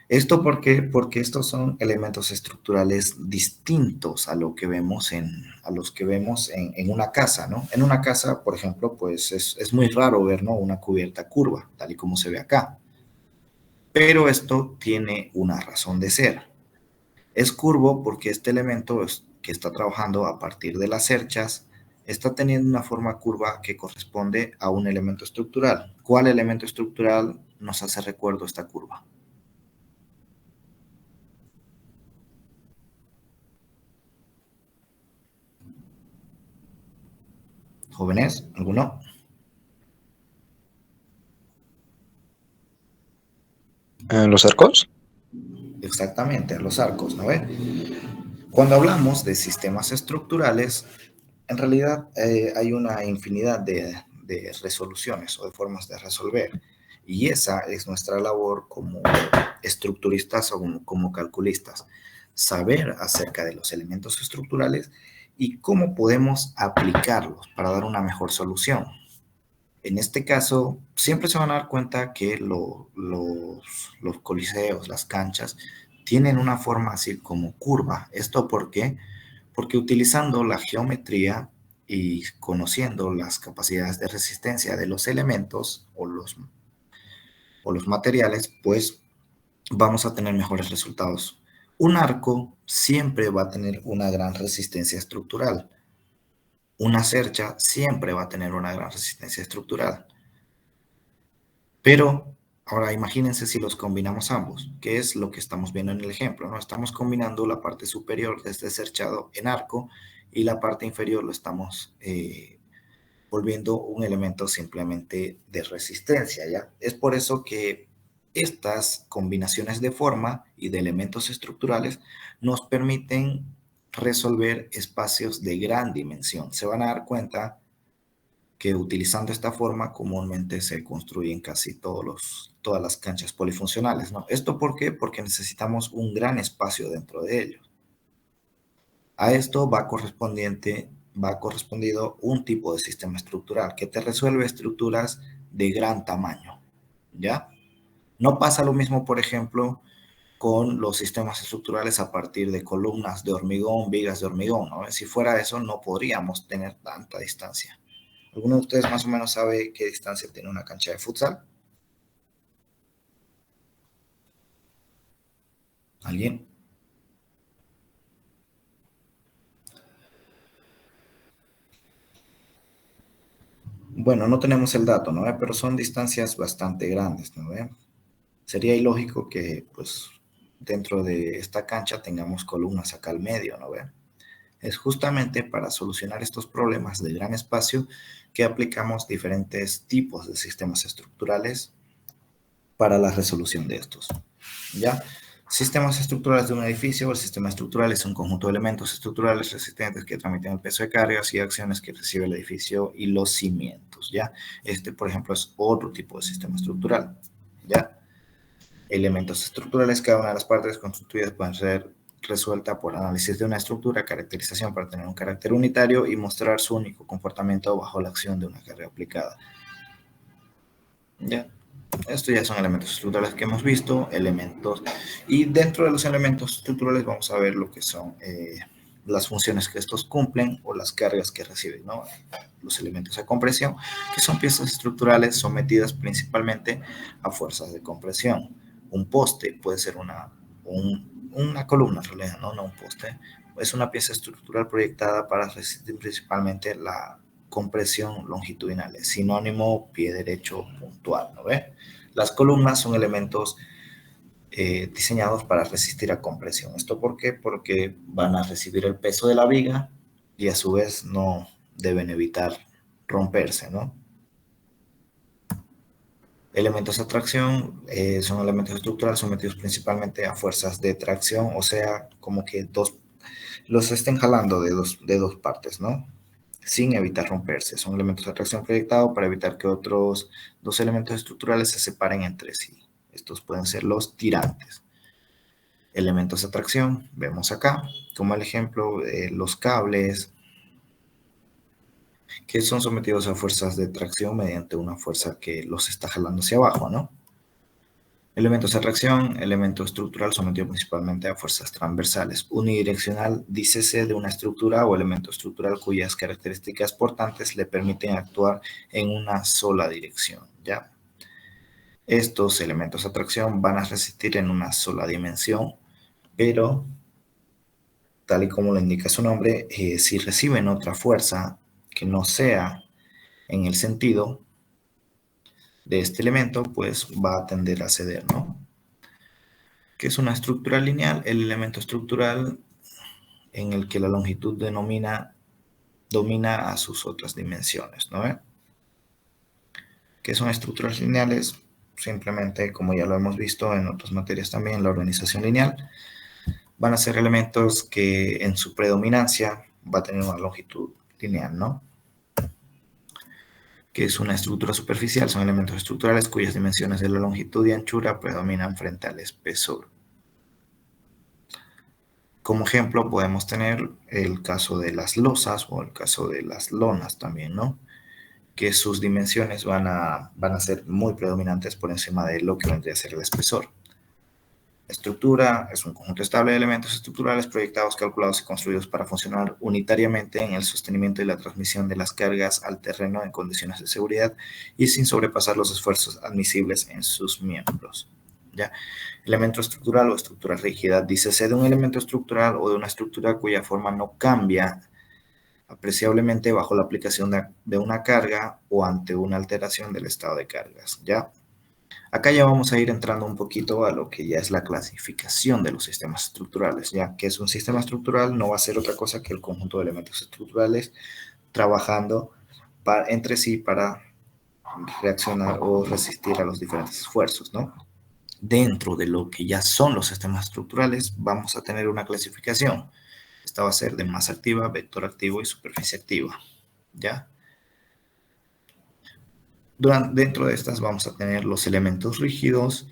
¿Esto por qué? Porque estos son elementos estructurales distintos a lo que vemos en una casa, ¿no? En una casa, por ejemplo, pues es muy raro ver, ¿no? Una cubierta curva, tal y como se ve acá. Pero esto tiene una razón de ser. Es curvo porque este elemento que está trabajando a partir de las cerchas está teniendo una forma curva que corresponde a un elemento estructural. ¿Cuál elemento estructural nos hace recuerdo esta curva? ¿Jóvenes? ¿Alguno? ¿Los arcos? Exactamente, los arcos, ¿no ve? Cuando hablamos de sistemas estructurales, en realidad hay una infinidad de resoluciones o de formas de resolver. Y esa es nuestra labor como estructuristas o como calculistas. Saber acerca de los elementos estructurales y cómo podemos aplicarlos para dar una mejor solución. En este caso, siempre se van a dar cuenta que los coliseos, las canchas, tienen una forma así como curva. ¿Esto por qué? Porque utilizando la geometría y conociendo las capacidades de resistencia de los elementos o los materiales, pues vamos a tener mejores resultados. Un arco siempre va a tener una gran resistencia estructural. Una cercha siempre va a tener una gran resistencia estructural. Pero ahora imagínense si los combinamos ambos, que es lo que estamos viendo en el ejemplo, ¿no? Estamos combinando la parte superior de este cerchado en arco y la parte inferior lo estamos volviendo un elemento simplemente de resistencia, ¿ya? Es por eso que estas combinaciones de forma y de elementos estructurales nos permiten resolver espacios de gran dimensión. Se van a dar cuenta que utilizando esta forma comúnmente se construyen casi todas las canchas polifuncionales, ¿no? ¿Esto por qué? Porque necesitamos un gran espacio dentro de ellos. A esto va correspondido un tipo de sistema estructural que te resuelve estructuras de gran tamaño, ¿ya? No pasa lo mismo, por ejemplo, con los sistemas estructurales a partir de columnas de hormigón, vigas de hormigón, ¿no? Si fuera eso, no podríamos tener tanta distancia. ¿Alguno de ustedes más o menos sabe qué distancia tiene una cancha de futsal? ¿Alguien? Bueno, no tenemos el dato, ¿no? Pero son distancias bastante grandes, ¿no? Sería ilógico que, pues, dentro de esta cancha tengamos columnas acá al medio, ¿no? Es justamente para solucionar estos problemas de gran espacio que aplicamos diferentes tipos de sistemas estructurales para la resolución de estos, ¿ya? Sistemas estructurales de un edificio. El sistema estructural es un conjunto de elementos estructurales resistentes que transmiten el peso de cargas y acciones que recibe el edificio y los cimientos, ¿ya? Este, por ejemplo, es otro tipo de sistema estructural, ¿ya? Elementos estructurales. Cada una de las partes constituidas pueden ser resuelta por análisis de una estructura, caracterización para tener un carácter unitario y mostrar su único comportamiento bajo la acción de una carga aplicada, ¿ya? Estos ya son elementos estructurales que hemos visto, y dentro de los elementos estructurales vamos a ver lo que son las funciones que estos cumplen o las cargas que reciben, ¿no? Los elementos de compresión, que son piezas estructurales sometidas principalmente a fuerzas de compresión. Un poste puede ser una columna, en realidad, no un poste. Es una pieza estructural proyectada para resistir principalmente la compresión longitudinal, es sinónimo pie derecho puntual, ¿no ve? Las columnas son elementos diseñados para resistir a compresión. ¿Esto por qué? Porque van a recibir el peso de la viga y a su vez no deben evitar romperse, ¿no? Elementos de tracción son elementos estructurales sometidos principalmente a fuerzas de tracción, o sea, como que los estén jalando de dos partes, ¿no? Sin evitar romperse. Son elementos de tracción proyectados para evitar que otros dos elementos estructurales se separen entre sí. Estos pueden ser los tirantes. Elementos de tracción, vemos acá, como el ejemplo, los cables, que son sometidos a fuerzas de tracción mediante una fuerza que los está jalando hacia abajo, ¿no? Elementos de tracción, elemento estructural sometido principalmente a fuerzas transversales. Unidireccional, dícese de una estructura o elemento estructural cuyas características portantes le permiten actuar en una sola dirección, ¿ya? Estos elementos de tracción van a resistir en una sola dimensión, pero, tal y como lo indica su nombre, si reciben otra fuerza que no sea en el sentido de este elemento, pues va a tender a ceder, ¿no? ¿Qué es una estructura lineal? El elemento estructural en el que la longitud domina a sus otras dimensiones, ¿no? ¿Qué son estructuras lineales? Simplemente, como ya lo hemos visto en otras materias también, la organización lineal, van a ser elementos que en su predominancia va a tener una longitud lineal, ¿no? Que es una estructura superficial, son elementos estructurales cuyas dimensiones de la longitud y anchura predominan frente al espesor. Como ejemplo podemos tener el caso de las losas o el caso de las lonas también, ¿no? Que sus dimensiones van a ser muy predominantes por encima de lo que vendría a ser el espesor. Estructura es un conjunto estable de elementos estructurales proyectados, calculados y construidos para funcionar unitariamente en el sostenimiento y la transmisión de las cargas al terreno en condiciones de seguridad y sin sobrepasar los esfuerzos admisibles en sus miembros, ¿ya? Elemento estructural o estructura rígida, dícese de un elemento estructural o de una estructura cuya forma no cambia apreciablemente bajo la aplicación de una carga o ante una alteración del estado de cargas, ¿ya? Acá ya vamos a ir entrando un poquito a lo que ya es la clasificación de los sistemas estructurales, ya que es un sistema estructural, no va a ser otra cosa que el conjunto de elementos estructurales trabajando entre sí para reaccionar o resistir a los diferentes esfuerzos, ¿no? Dentro de lo que ya son los sistemas estructurales, vamos a tener una clasificación. Esta va a ser de masa activa, vector activo y superficie activa, ¿ya? Dentro de estas vamos a tener los elementos rígidos.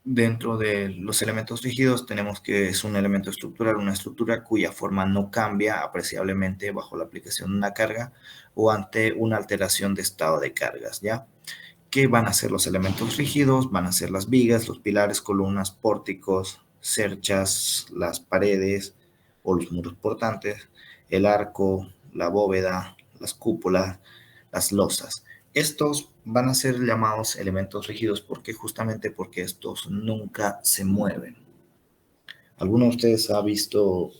Dentro de los elementos rígidos tenemos que es un elemento estructural, una estructura cuya forma no cambia apreciablemente bajo la aplicación de una carga o ante una alteración de estado de cargas, ¿ya? ¿Qué van a ser los elementos rígidos? Van a ser las vigas, los pilares, columnas, pórticos, cerchas, las paredes o los muros portantes, el arco, la bóveda, las cúpulas, las losas. Estos van a ser llamados elementos rígidos justamente porque estos nunca se mueven. ¿Alguno de ustedes ha visto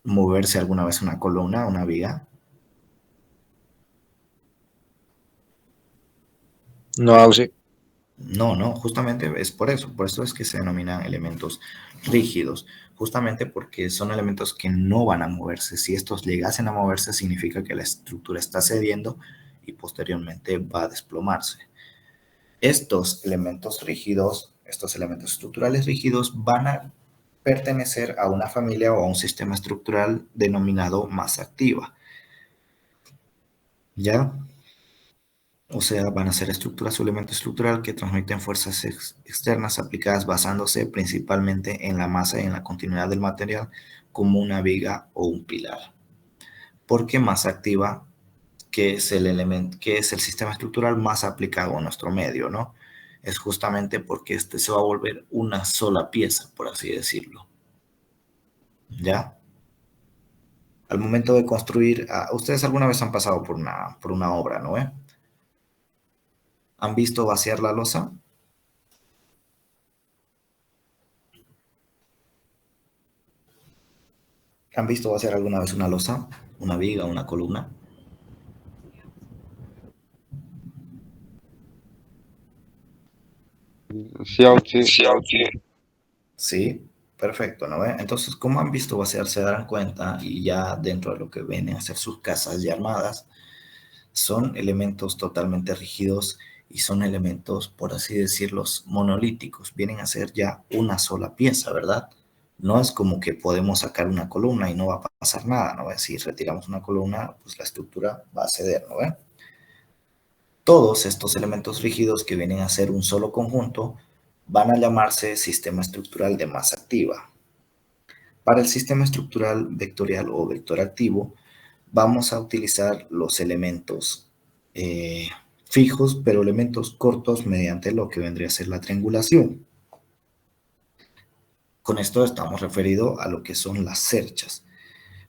moverse alguna vez una columna, una viga? No, Auxi. No, justamente es por eso es que se denominan elementos rígidos, justamente porque son elementos que no van a moverse. Si estos llegasen a moverse, significa que la estructura está cediendo y posteriormente va a desplomarse. Estos elementos rígidos, estos elementos estructurales rígidos, van a pertenecer a una familia o a un sistema estructural denominado masa activa. ¿Ya? O sea, van a ser estructuras o elemento estructural que transmiten fuerzas externas aplicadas basándose principalmente en la masa y en la continuidad del material, como una viga o un pilar. ¿Por qué masa activa? Que es el sistema estructural más aplicado a nuestro medio, ¿no? Es justamente porque este se va a volver una sola pieza, por así decirlo. ¿Ya? Al momento de construir, ustedes alguna vez han pasado por una obra, ¿no? ¿Han visto vaciar la losa? ¿Han visto vaciar alguna vez una losa? ¿Una viga, una columna? Sí, Auxi. Sí, perfecto, ¿no? Entonces, como han visto vaciar, se darán cuenta y ya dentro de lo que vienen a ser sus casas ya armadas, son elementos totalmente rígidos y son elementos, por así decirlo, monolíticos. Vienen a ser ya una sola pieza, ¿verdad? No es como que podemos sacar una columna y no va a pasar nada, ¿no? Si retiramos una columna, pues la estructura va a ceder, ¿no? Todos estos elementos rígidos que vienen a ser un solo conjunto van a llamarse sistema estructural de masa activa. Para el sistema estructural vectorial o vector activo, vamos a utilizar los elementos fijos, pero elementos cortos mediante lo que vendría a ser la triangulación. Con esto estamos referidos a lo que son las cerchas.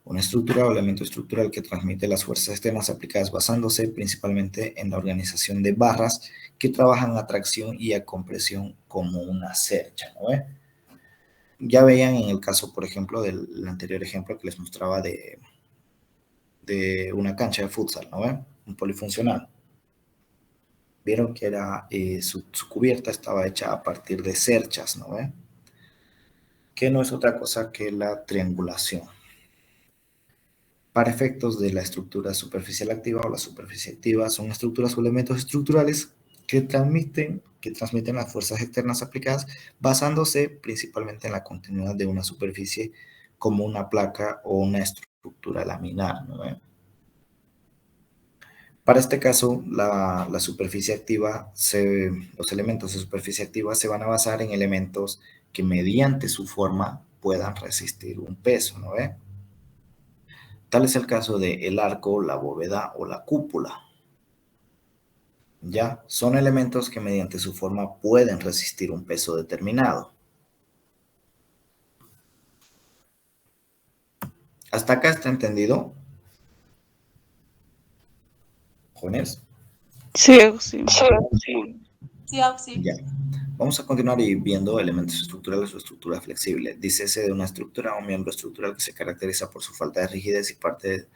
Una estructura o elemento estructural que transmite las fuerzas externas aplicadas basándose principalmente en la organización de barras que trabajan a tracción y a compresión como una cercha, ¿no? Ya veían en el caso, por ejemplo, del anterior ejemplo que les mostraba de una cancha de futsal, ¿no? Un polifuncional. Vieron que era, su cubierta estaba hecha a partir de cerchas, ¿no? Que no es otra cosa que la triangulación. Para efectos de la estructura superficial activa o la superficie activa, son estructuras o elementos estructurales que transmiten las fuerzas externas aplicadas basándose principalmente en la continuidad de una superficie como una placa o una estructura laminar, ¿no? Para este caso, la superficie activa, los elementos de superficie activa se van a basar en elementos que mediante su forma puedan resistir un peso, ¿no? Tal es el caso del arco, la bóveda o la cúpula. Ya, son elementos que mediante su forma pueden resistir un peso determinado. ¿Hasta acá está entendido? ¿Jóvenes? Sí, Auxi. Sí, Auxi. Ya. Vamos a continuar viendo elementos estructurales o estructura flexible. Dícese de una estructura o miembro estructural que se caracteriza por su falta de rigidez y parte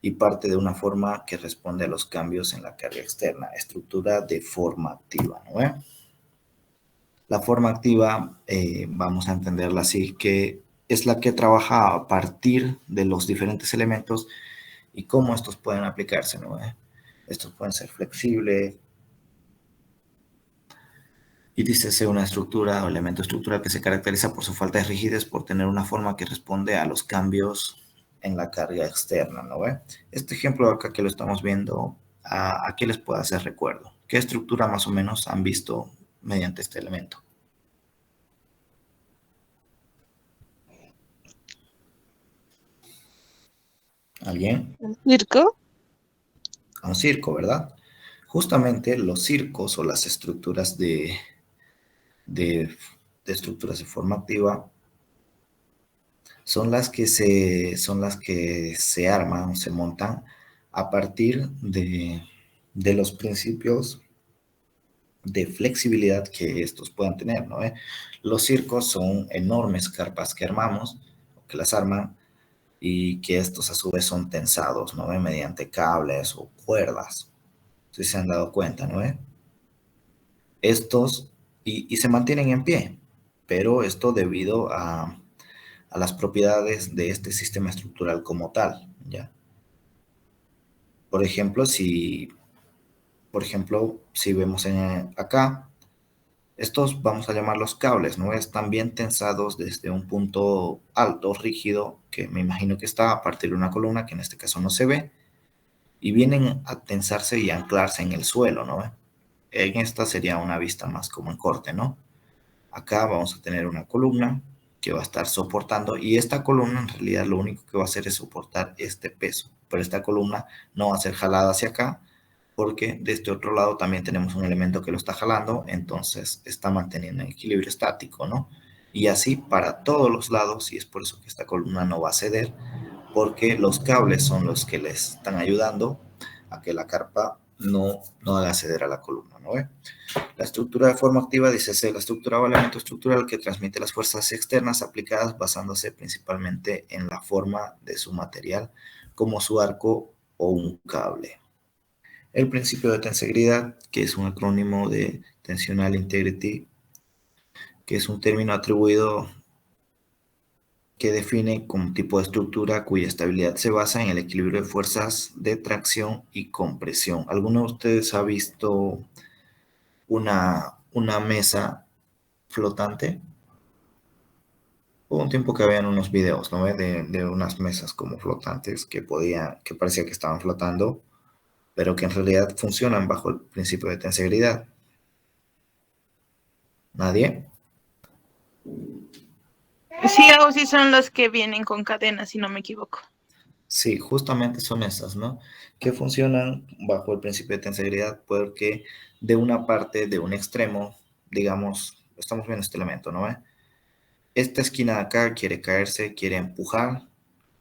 y parte de una forma que responde a los cambios en la carga externa. Estructura de forma activa, ¿no ve? La forma activa, vamos a entenderla así, que es la que trabaja a partir de los diferentes elementos y cómo estos pueden aplicarse, ¿no ve? Estos pueden ser flexibles, y dícese una estructura o elemento estructural que se caracteriza por su falta de rigidez, por tener una forma que responde a los cambios en la carga externa, ¿no ve? Este ejemplo de acá que lo estamos viendo, ¿a qué les puede hacer recuerdo? ¿Qué estructura más o menos han visto mediante este elemento? ¿Alguien? ¿Circo? A un circo, ¿verdad? Justamente los circos o las estructuras de estructuras de forma activa son las que se arman o se montan a partir de los principios de flexibilidad que estos puedan tener, ¿no? Los circos son enormes carpas que armamos, que las arman, y que estos a su vez son tensados, ¿no? Mediante cables o cuerdas, si se han dado cuenta, ¿no? Estos, y se mantienen en pie, pero esto debido a las propiedades de este sistema estructural como tal, ¿ya? Por ejemplo, si vemos acá, estos vamos a llamarlos cables, ¿no? Están bien tensados desde un punto alto, rígido, que me imagino que está a partir de una columna, que en este caso no se ve, y vienen a tensarse y anclarse en el suelo, ¿no? En esta sería una vista más como en corte, ¿no? Acá vamos a tener una columna que va a estar soportando, y esta columna en realidad lo único que va a hacer es soportar este peso, pero esta columna no va a ser jalada hacia acá porque de este otro lado también tenemos un elemento que lo está jalando, entonces está manteniendo el equilibrio estático, ¿no? Y así para todos los lados, y es por eso que esta columna no va a ceder, porque los cables son los que le están ayudando a que la carpa no haga ceder a la columna, ¿no ve? La estructura de forma activa dice la estructura o elemento estructural que transmite las fuerzas externas aplicadas basándose principalmente en la forma de su material, como su arco o un cable. El principio de tensegridad, que es un acrónimo de Tensional Integrity, que es un término atribuido que define como tipo de estructura cuya estabilidad se basa en el equilibrio de fuerzas de tracción y compresión. ¿Alguno de ustedes ha visto una mesa flotante? Hubo un tiempo que habían unos videos, ¿no? De unas mesas como flotantes que parecía que estaban flotando, pero que en realidad funcionan bajo el principio de tensegridad. ¿Nadie? Sí, o sí son los que vienen con cadenas, si no me equivoco. Sí, justamente son esas, ¿no? Que funcionan bajo el principio de tensegridad porque de una parte, de un extremo, digamos, estamos viendo este elemento, ¿no? Esta esquina de acá quiere caerse, quiere empujar,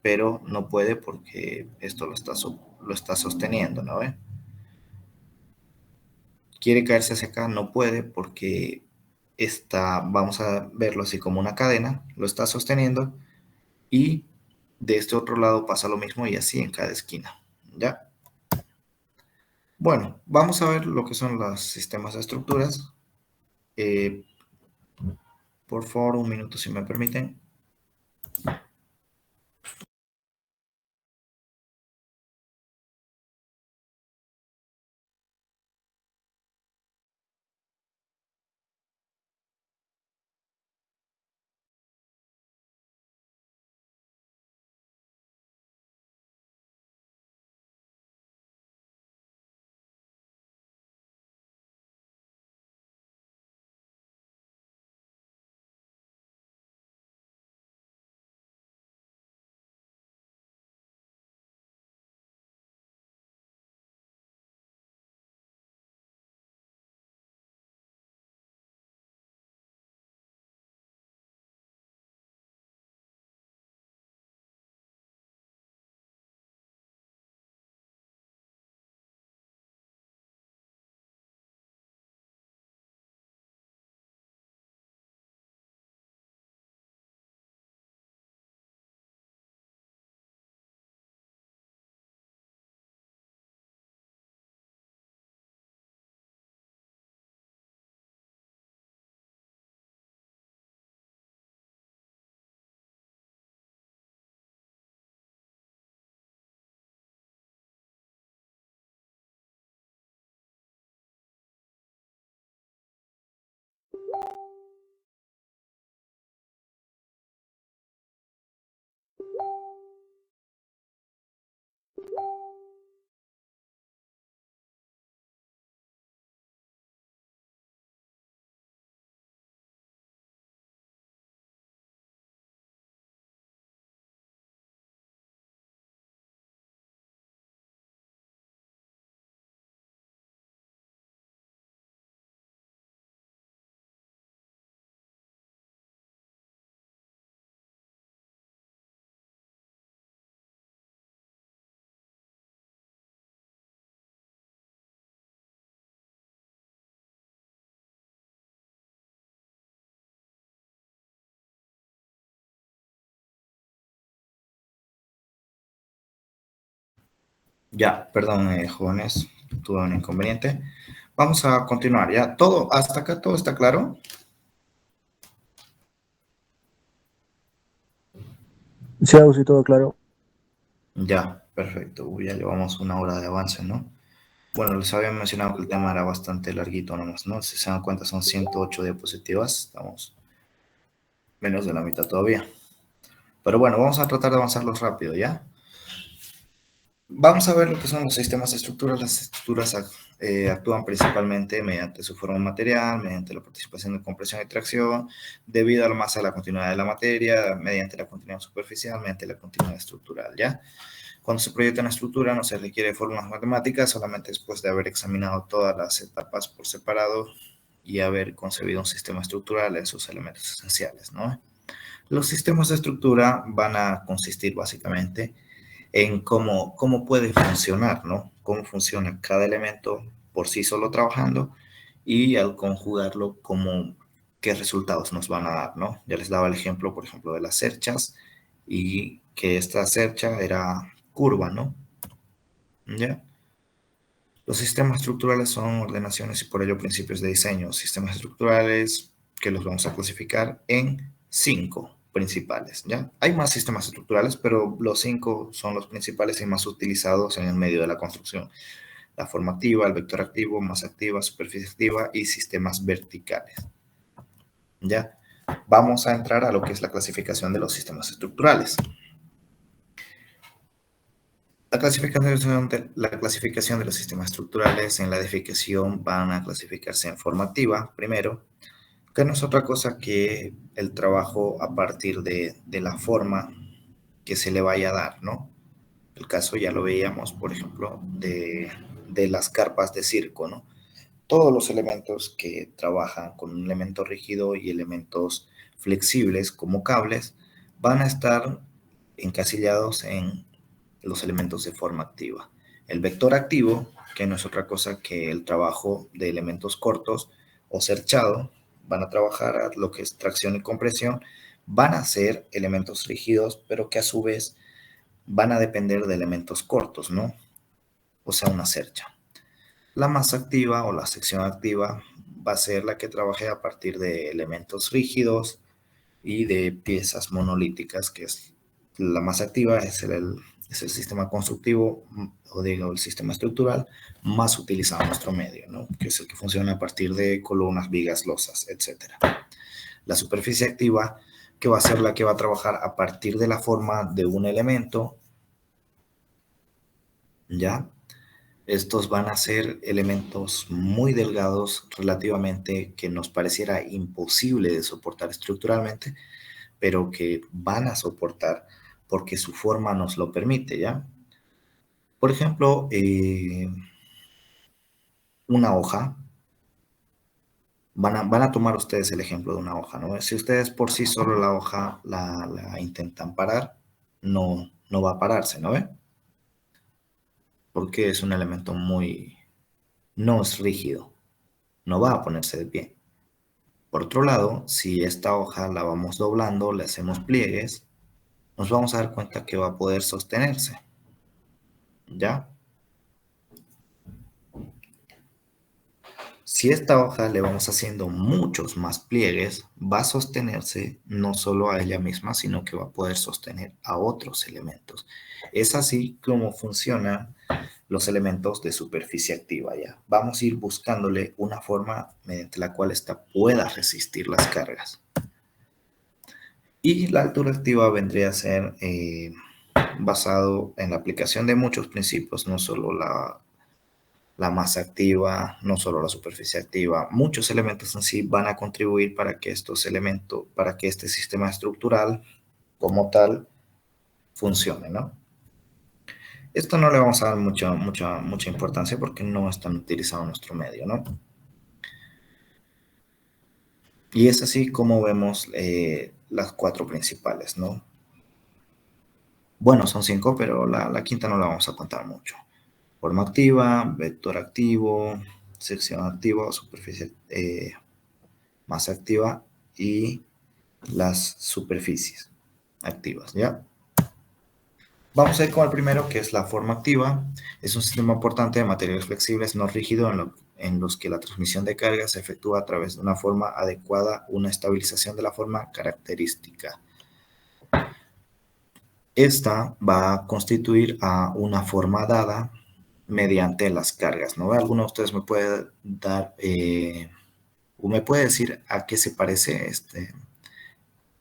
pero no puede porque esto lo está sosteniendo, ¿no? Quiere caerse hacia acá, no puede porque vamos a verlo así como una cadena, lo está sosteniendo, y de este otro lado pasa lo mismo y así en cada esquina, ¿ya? Bueno, vamos a ver lo que son los sistemas de estructuras. Por favor, un minuto si me permiten. Ya, perdón, jóvenes, tuve un inconveniente. Vamos a continuar, ¿ya? Todo, hasta acá todo está claro. Sí, Ausi, todo claro. Ya, perfecto. Uy, ya llevamos 1 hora de avance, ¿no? Bueno, les había mencionado que el tema era bastante larguito nomás, ¿no? Si se dan cuenta, son 108 diapositivas. Estamos menos de la mitad todavía. Pero bueno, vamos a tratar de avanzarlos rápido, ¿ya? Vamos a ver lo que son los sistemas de estructuras. Las estructuras actúan principalmente mediante su forma material, mediante la participación de compresión y tracción, debido a la masa de la continuidad de la materia, mediante la continuidad superficial, mediante la continuidad estructural, ¿ya? Cuando se proyecta una estructura no se requiere fórmulas matemáticas, solamente después de haber examinado todas las etapas por separado y haber concebido un sistema estructural en sus elementos esenciales, ¿no? Los sistemas de estructura van a consistir básicamente en cómo puede funcionar, ¿no? Cómo funciona cada elemento por sí solo trabajando y al conjugarlo, qué resultados nos van a dar, ¿no? Ya les daba el ejemplo, por ejemplo, de las cerchas y que esta cercha era curva, ¿no? ¿Ya? Los sistemas estructurales son ordenaciones y por ello principios de diseño. Sistemas estructurales que los vamos a clasificar en 5 principales, ¿ya? Hay más sistemas estructurales, pero los 5 son los principales y más utilizados en el medio de la construcción. La forma activa, el vector activo, masa activa, superficie activa y sistemas verticales, ¿ya? Vamos a entrar a lo que es la clasificación de los sistemas estructurales. La clasificación de los sistemas estructurales en la edificación van a clasificarse en forma activa, primero, que no es otra cosa que el trabajo a partir de la forma que se le vaya a dar, ¿no? El caso ya lo veíamos, por ejemplo, de las carpas de circo, ¿no? Todos los elementos que trabajan con un elemento rígido y elementos flexibles como cables van a estar encasillados en los elementos de forma activa. El vector activo, que no es otra cosa que el trabajo de elementos cortos o cerchado, van a trabajar a lo que es tracción y compresión, van a ser elementos rígidos, pero que a su vez van a depender de elementos cortos, ¿no? O sea, una cercha. La masa activa o la sección activa va a ser la que trabaje a partir de elementos rígidos y de piezas monolíticas, que es la masa activa, es el sistema constructivo, o digo, el sistema estructural más utilizado en nuestro medio, ¿no? Que es el que funciona a partir de columnas, vigas, losas, etc. La superficie activa, que va a ser la que va a trabajar a partir de la forma de un elemento, ¿ya? Estos van a ser elementos muy delgados relativamente, que nos pareciera imposible de soportar estructuralmente, pero que van a soportar porque su forma nos lo permite, ¿ya? Por ejemplo, una hoja, van a tomar ustedes el ejemplo de una hoja, ¿no? Si ustedes por sí solo la hoja la intentan parar, no va a pararse, ¿no ve? Porque es un elemento no es rígido, no va a ponerse de pie. Por otro lado, si esta hoja la vamos doblando, le hacemos pliegues, nos vamos a dar cuenta que va a poder sostenerse, ¿ya? Si esta hoja le vamos haciendo muchos más pliegues, va a sostenerse no solo a ella misma, sino que va a poder sostener a otros elementos. Es así como funcionan los elementos de superficie activa, ¿ya? Vamos a ir buscándole una forma mediante la cual ésta pueda resistir las cargas. Y la altura activa vendría a ser basado en la aplicación de muchos principios, no solo la masa activa, no solo la superficie activa. Muchos elementos en sí van a contribuir para que este sistema estructural como tal funcione, ¿no? Esto no le vamos a dar mucha importancia porque no es tan utilizado en nuestro medio, ¿no? Y es así como vemos las 4 principales, ¿no? Bueno, son 5, pero la quinta no la vamos a contar mucho. Forma activa, vector activo, sección activa, superficie, masa activa y las superficies activas, ¿ya? Vamos a ir con el primero, que es la forma activa. Es un sistema portante de materiales flexibles no rígido en los que la transmisión de carga se efectúa a través de una forma adecuada, una estabilización de la forma característica. Esta va a constituir a una forma dada mediante las cargas, ¿no? ¿Alguno de ustedes me puede dar, o me puede decir a qué se parece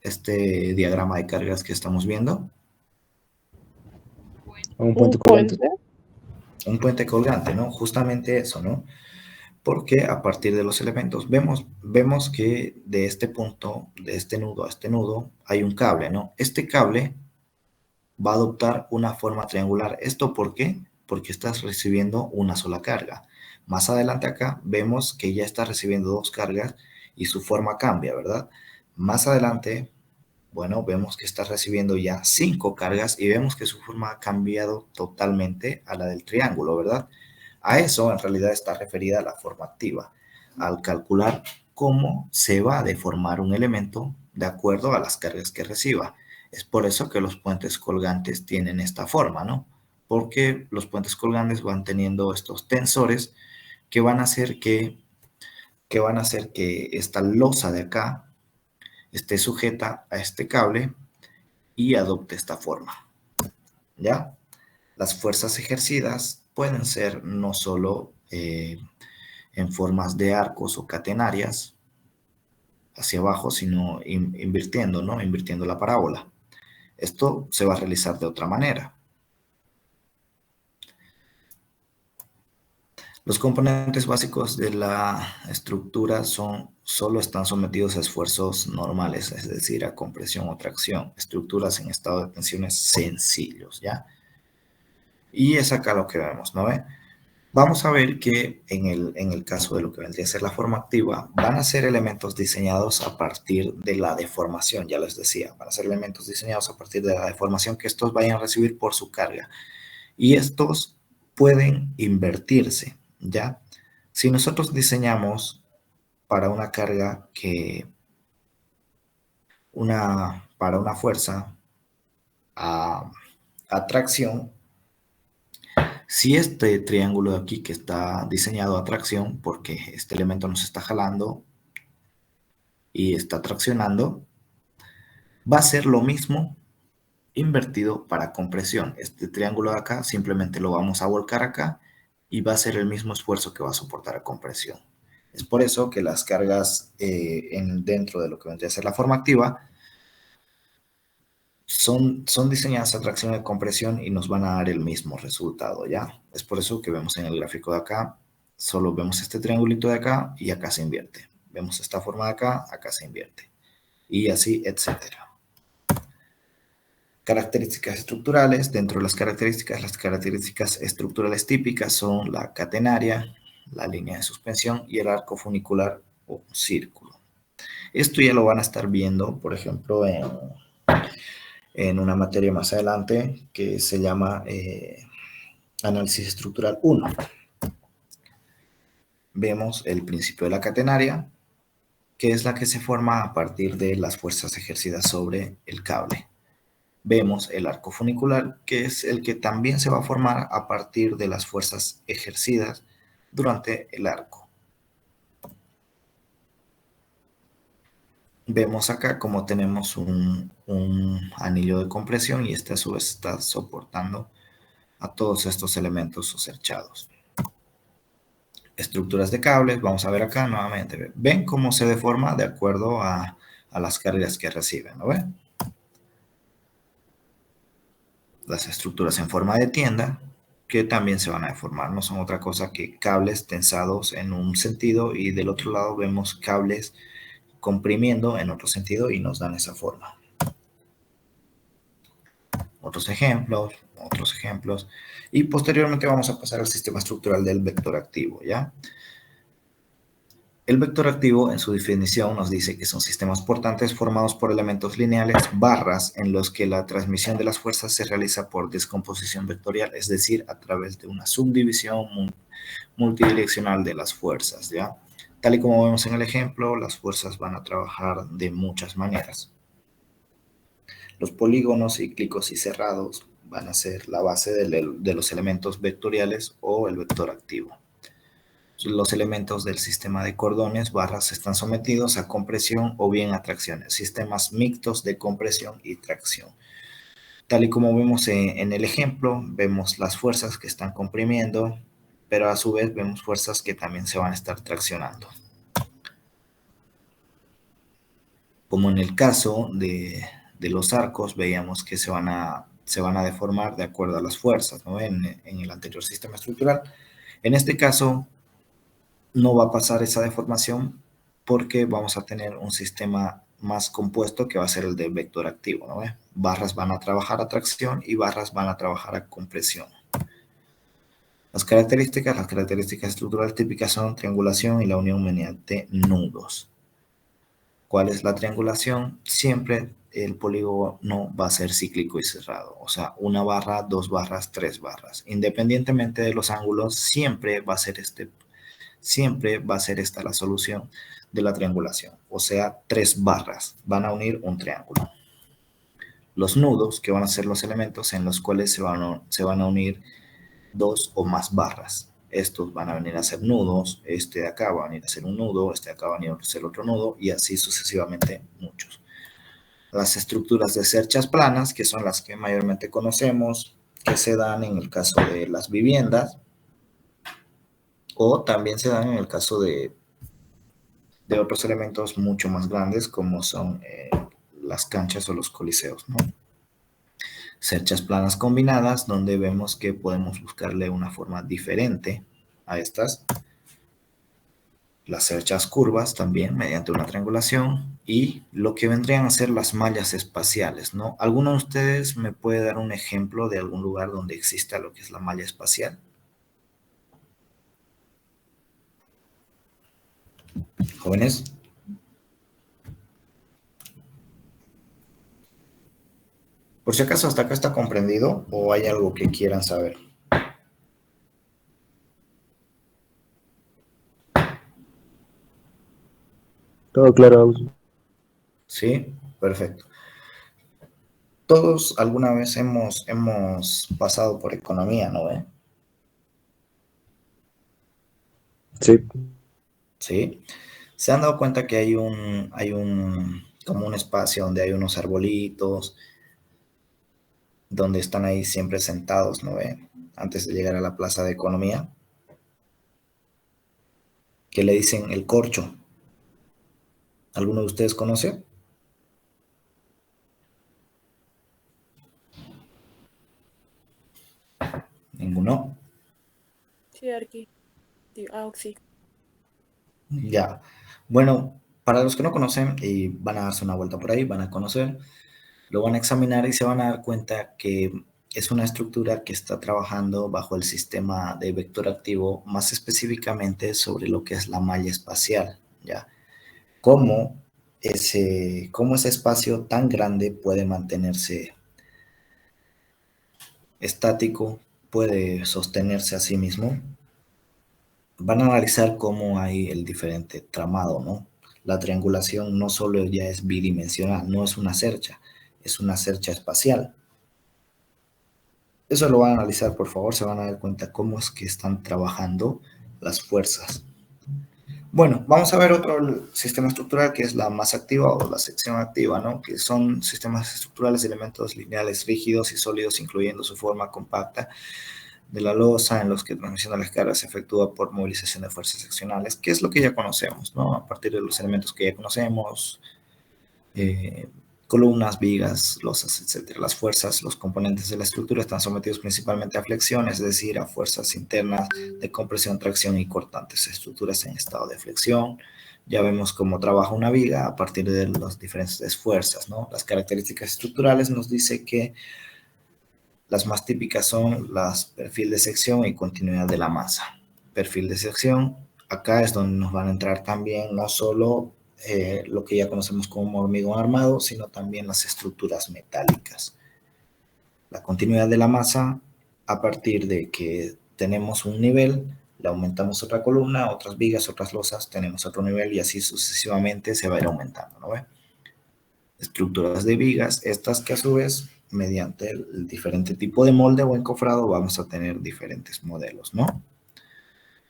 este diagrama de cargas que estamos viendo? A un puente Un colgante. puente. Un puente colgante, ¿no? Justamente eso, ¿no? Porque a partir de los elementos vemos que de este punto, de este nudo a este nudo, hay un cable, ¿no? Este cable va a adoptar una forma triangular. ¿Esto por qué? Porque estás recibiendo una sola carga. Más adelante acá vemos que ya está recibiendo dos cargas y su forma cambia, ¿verdad? Más adelante, bueno, vemos que está recibiendo ya 5 cargas y vemos que su forma ha cambiado totalmente a la del triángulo, ¿verdad? A eso en realidad está referida la forma activa, al calcular cómo se va a deformar un elemento de acuerdo a las cargas que reciba. Es por eso que los puentes colgantes tienen esta forma, ¿no? Porque los puentes colgantes van teniendo estos tensores que van a hacer que esta losa de acá esté sujeta a este cable y adopte esta forma, ¿ya? Las fuerzas ejercidas pueden ser no solo en formas de arcos o catenarias hacia abajo, sino invirtiendo, ¿no? Invirtiendo la parábola. Esto se va a realizar de otra manera. Los componentes básicos de la estructura solo están sometidos a esfuerzos normales, es decir, a compresión o tracción. Estructuras en estado de tensiones sencillos, ¿ya? Y es acá lo que vemos, ¿no ve? Vamos a ver que en el caso de lo que vendría a ser la forma activa, van a ser elementos diseñados a partir de la deformación, ya les decía, van a ser elementos diseñados a partir de la deformación que estos vayan a recibir por su carga. Y estos pueden invertirse, ¿ya? Si nosotros diseñamos para una carga para una fuerza a tracción, si este triángulo de aquí que está diseñado a tracción, porque este elemento nos está jalando y está traccionando, va a ser lo mismo invertido para compresión. Este triángulo de acá simplemente lo vamos a volcar acá y va a ser el mismo esfuerzo que va a soportar a compresión. Es por eso que las cargas dentro de lo que vendría a ser la forma activa son diseñadas a tracción y compresión y nos van a dar el mismo resultado, ¿ya? Es por eso que vemos en el gráfico de acá, solo vemos este triangulito de acá y acá se invierte. Vemos esta forma de acá se invierte. Y así, etcétera. Características estructurales. Dentro de las características estructurales típicas son la catenaria, la línea de suspensión y el arco funicular o círculo. Esto ya lo van a estar viendo, por ejemplo, en una materia más adelante que se llama Análisis Estructural 1. Vemos el principio de la catenaria, que es la que se forma a partir de las fuerzas ejercidas sobre el cable. Vemos el arco funicular, que es el que también se va a formar a partir de las fuerzas ejercidas durante el arco. Vemos acá como tenemos un anillo de compresión y este a su vez está soportando a todos estos elementos cerchados. Estructuras de cables, vamos a ver acá nuevamente. ¿Ven cómo se deforma de acuerdo a las cargas que reciben? ¿No ven? Las estructuras en forma de tienda, que también se van a deformar, no son otra cosa que cables tensados en un sentido y del otro lado vemos cables comprimiendo en otro sentido y nos dan esa forma. Otros ejemplos, y posteriormente vamos a pasar al sistema estructural del vector activo, ¿ya? El vector activo, en su definición, nos dice que son sistemas portantes formados por elementos lineales, barras, en los que la transmisión de las fuerzas se realiza por descomposición vectorial, es decir, a través de una subdivisión multidireccional de las fuerzas, ¿ya? Tal y como vemos en el ejemplo, las fuerzas van a trabajar de muchas maneras. Los polígonos cíclicos y cerrados van a ser la base de los elementos vectoriales o el vector activo. Los elementos del sistema de cordones, barras, están sometidos a compresión o bien a tracciones, sistemas mixtos de compresión y tracción. Tal y como vemos en el ejemplo, vemos las fuerzas que están comprimiendo, pero a su vez vemos fuerzas que también se van a estar traccionando. Como en el caso de los arcos, veíamos que se van a deformar de acuerdo a las fuerzas, ¿no? En el anterior sistema estructural. En este caso, no va a pasar esa deformación porque vamos a tener un sistema más compuesto que va a ser el de vector activo, ¿no? Barras van a trabajar a tracción y barras van a trabajar a compresión. Las características estructurales típicas son triangulación y la unión mediante nudos. ¿Cuál es la triangulación? Siempre el polígono va a ser cíclico y cerrado, o sea, una barra, dos barras, tres barras. Independientemente de los ángulos, siempre va a ser esta la solución de la triangulación, o sea, tres barras van a unir un triángulo. Los nudos, que van a ser los elementos en los cuales se van a unir dos o más barras. Estos van a venir a ser nudos, este de acá va a venir a ser un nudo, este de acá va a venir a ser otro nudo, y así sucesivamente muchos. Las estructuras de cerchas planas, que son las que mayormente conocemos, que se dan en el caso de las viviendas, o también se dan en el caso de otros elementos mucho más grandes, como son las canchas o los coliseos, ¿no? Cerchas planas combinadas, donde vemos que podemos buscarle una forma diferente a estas. Las cerchas curvas también mediante una triangulación, y lo que vendrían a ser las mallas espaciales, ¿no? ¿Alguno de ustedes me puede dar un ejemplo de algún lugar donde exista lo que es la malla espacial? ¿Jóvenes? Por si acaso, ¿hasta acá está comprendido o hay algo que quieran saber? Todo claro, Ausi. Sí, perfecto. Todos alguna vez hemos pasado por economía, ¿no ve? Sí. Sí. ¿Se han dado cuenta que hay como un espacio donde hay unos arbolitos, donde están ahí siempre sentados, ¿no ve? Antes de llegar a la plaza de economía, que le dicen el corcho. ¿Alguno de ustedes conoce? ¿Ninguno? Sí, Arqui. Auxi. Ya. Bueno, para los que no conocen y van a darse una vuelta por ahí, van a conocer, lo van a examinar y se van a dar cuenta que es una estructura que está trabajando bajo el sistema de vector activo, más específicamente sobre lo que es la malla espacial, ¿ya? Cómo ese espacio tan grande puede mantenerse estático, puede sostenerse a sí mismo. Van a analizar cómo hay el diferente tramado, ¿no? La triangulación no solo ya es bidimensional, no es una cercha, es una cercha espacial. Eso lo van a analizar, por favor, se van a dar cuenta cómo es que están trabajando las fuerzas. Bueno, vamos a ver otro sistema estructural que es la masa activa o la sección activa, ¿no? Que son sistemas estructurales de elementos lineales rígidos y sólidos, incluyendo su forma compacta de la losa, en los que la transmisión de las cargas se efectúa por movilización de fuerzas seccionales, que es lo que ya conocemos, ¿no? A partir de los elementos que ya conocemos, columnas, vigas, losas, etc. Las fuerzas, los componentes de la estructura están sometidos principalmente a flexión, es decir, a fuerzas internas de compresión, tracción y cortantes. Estructuras en estado de flexión. Ya vemos cómo trabaja una viga a partir de las diferentes fuerzas, ¿no? Las características estructurales nos dice que las más típicas son las perfil de sección y continuidad de la masa. Perfil de sección, acá es donde nos van a entrar también no solo lo que ya conocemos como hormigón armado, sino también las estructuras metálicas. La continuidad de la masa, a partir de que tenemos un nivel, le aumentamos otra columna, otras vigas, otras losas, tenemos otro nivel y así sucesivamente se va a ir aumentando, ¿no ve? Estructuras de vigas, estas que a su vez mediante el diferente tipo de molde o encofrado vamos a tener diferentes modelos, ¿no?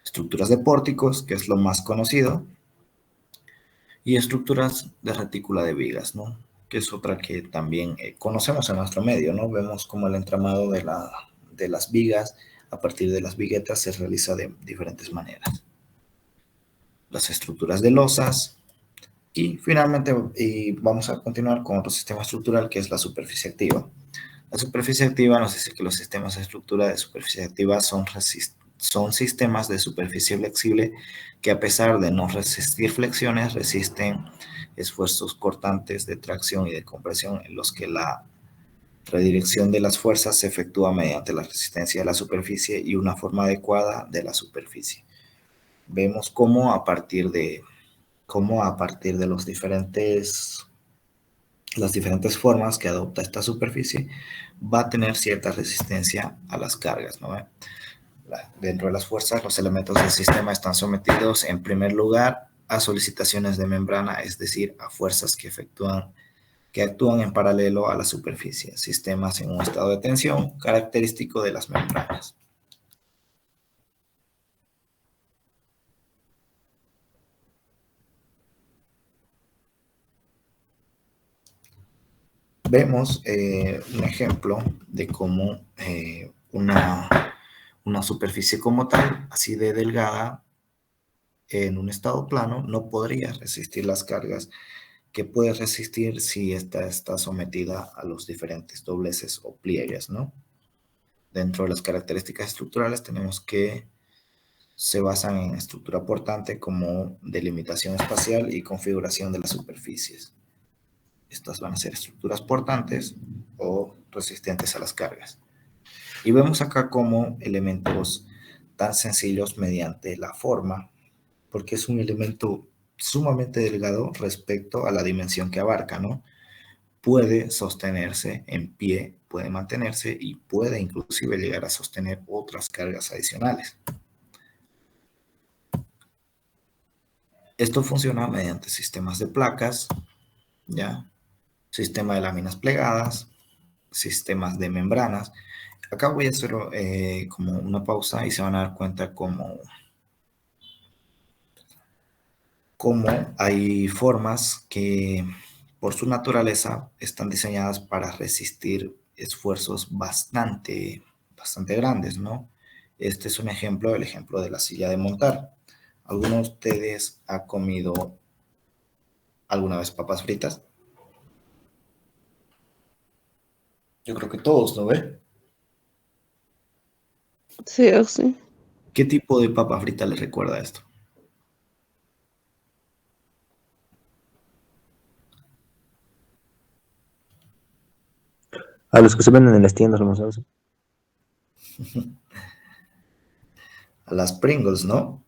Estructuras de pórticos, que es lo más conocido, y estructuras de retícula de vigas, ¿no? Que es otra que también conocemos en nuestro medio, ¿no? Vemos como el entramado de las vigas a partir de las viguetas se realiza de diferentes maneras. Las estructuras de losas y finalmente vamos a continuar con otro sistema estructural que es la superficie activa. La superficie activa nos dice que los sistemas de estructura de superficie activa son sistemas de superficie flexible que a pesar de no resistir flexiones resisten esfuerzos cortantes de tracción y de compresión en los que la redirección de las fuerzas se efectúa mediante la resistencia de la superficie y una forma adecuada de la superficie. Vemos cómo a partir de las diferentes formas que adopta esta superficie va a tener cierta resistencia a las cargas, ¿no? Dentro de las fuerzas, los elementos del sistema están sometidos en primer lugar a solicitaciones de membrana, es decir, a fuerzas que actúan en paralelo a la superficie, sistemas en un estado de tensión característico de las membranas. Vemos un ejemplo de cómo una superficie como tal, así de delgada, en un estado plano, no podría resistir las cargas que puede resistir si esta está sometida a los diferentes dobleces o pliegues, ¿no? Dentro de las características estructurales tenemos que se basan en estructura portante como delimitación espacial y configuración de las superficies. Estas van a ser estructuras portantes o resistentes a las cargas. Y vemos acá como elementos tan sencillos mediante la forma, porque es un elemento sumamente delgado respecto a la dimensión que abarca, ¿no? Puede sostenerse en pie, puede mantenerse y puede inclusive llegar a sostener otras cargas adicionales. Esto funciona mediante sistemas de placas, ¿ya? Sistema de láminas plegadas, sistemas de membranas. Acá voy a hacer como una pausa y se van a dar cuenta cómo hay formas que por su naturaleza están diseñadas para resistir esfuerzos bastante grandes, ¿no? Este es un ejemplo, el ejemplo de la silla de montar. ¿Alguno de ustedes ha comido alguna vez papas fritas? Yo creo que todos, ¿no ve? Sí, Auxi. ¿Qué tipo de papa frita les recuerda esto? A los que se venden en las tiendas, ¿no sabes? A las Pringles, ¿no?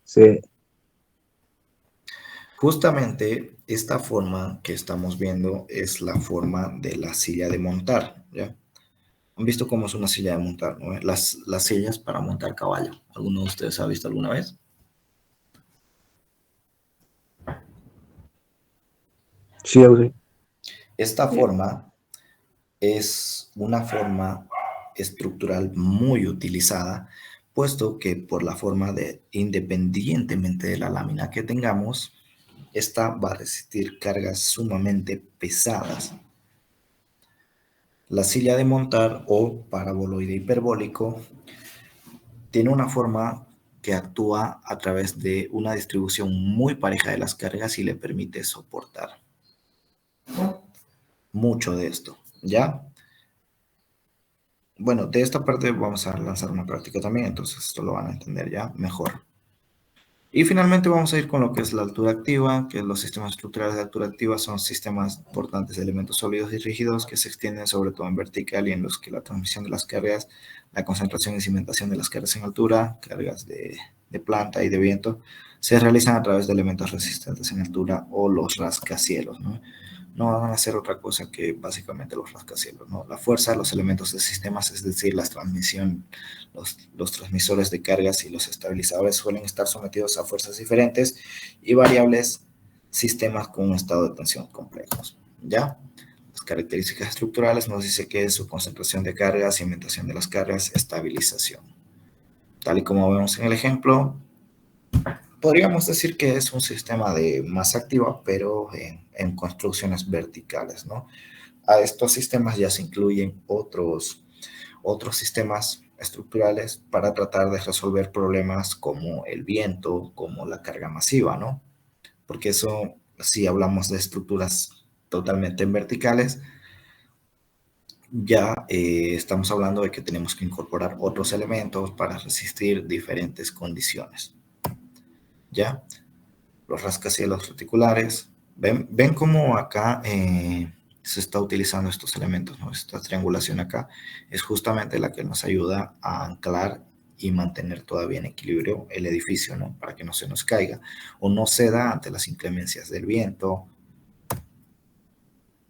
Sí. Justamente esta forma que estamos viendo es la forma de la silla de montar, ¿ya? ¿Han visto cómo es una silla de montar, ¿no? Las sillas para montar caballo. ¿Alguno de ustedes ha visto alguna vez? Sí, sí. Esta forma es una forma estructural muy utilizada, puesto que por la forma independientemente de la lámina que tengamos, esta va a resistir cargas sumamente pesadas. La silla de montar o paraboloide hiperbólico tiene una forma que actúa a través de una distribución muy pareja de las cargas y le permite soportar mucho de esto, ¿ya? Bueno, de esta parte vamos a lanzar una práctica también, entonces esto lo van a entender ya mejor. Y finalmente vamos a ir con lo que es la altura activa, que los sistemas estructurales de altura activa son sistemas portantes de elementos sólidos y rígidos que se extienden sobre todo en vertical y en los que la transmisión de las cargas, la concentración y cimentación de las cargas en altura, cargas de planta y de viento, se realizan a través de elementos resistentes en altura o los rascacielos, ¿no? no van a hacer otra cosa que básicamente los rascacielos, ¿no? La fuerza de los elementos de sistemas, es decir, los transmisores de cargas y los estabilizadores suelen estar sometidos a fuerzas diferentes y variables sistemas con un estado de tensión complejos, ¿ya? Las características estructurales nos dice que es su concentración de cargas, cimentación de las cargas, estabilización. Tal y como vemos en el ejemplo, podríamos decir que es un sistema de masa activa, pero en construcciones verticales, ¿no? A estos sistemas ya se incluyen otros sistemas estructurales para tratar de resolver problemas como el viento, como la carga masiva, ¿no? Porque eso, si hablamos de estructuras totalmente en verticales, ya estamos hablando de que tenemos que incorporar otros elementos para resistir diferentes condiciones. ¿Ya? Los rascacielos reticulares. ¿Ven cómo acá se está utilizando estos elementos, ¿no? Esta triangulación acá es justamente la que nos ayuda a anclar y mantener todavía en equilibrio el edificio, ¿no? Para que no se nos caiga o no ceda ante las inclemencias del viento.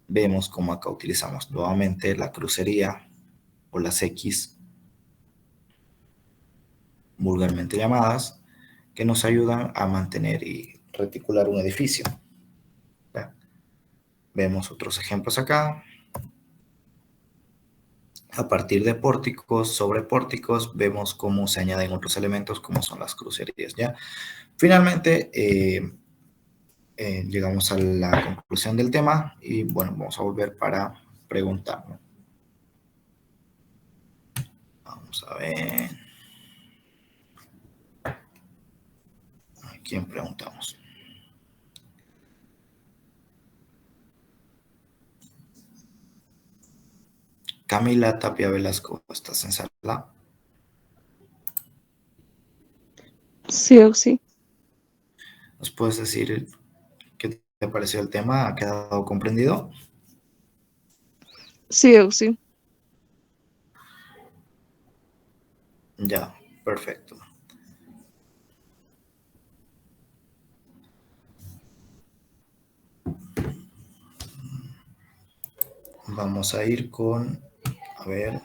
Vemos cómo acá utilizamos nuevamente la crucería o las X, vulgarmente llamadas, que nos ayudan a mantener y reticular un edificio. ¿Ve? Vemos otros ejemplos acá. A partir de pórticos, sobre pórticos, vemos cómo se añaden otros elementos como son las crucerías, ¿ya? Finalmente, llegamos a la conclusión del tema y bueno, vamos a volver para preguntar, ¿no? Vamos a ver. ¿A quién preguntamos? Camila Tapia Velasco, ¿estás en sala? Sí, Auxi. ¿Nos puedes decir qué te pareció el tema? ¿Ha quedado comprendido? Sí, Auxi. Ya, perfecto. Vamos a ir con, a ver,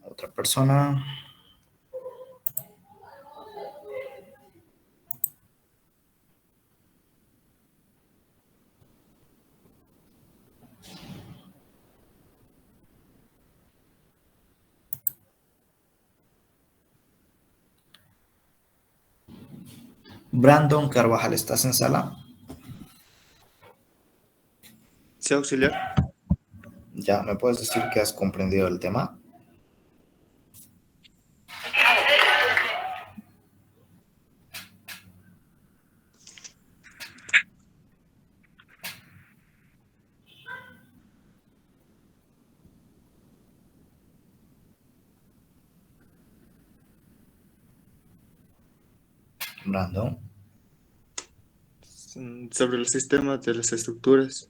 otra persona. Brandon Carvajal, ¿estás en sala? Sí, auxiliar. Ya, ¿me puedes decir que has comprendido el tema? Brandon. Sobre el sistema de las estructuras,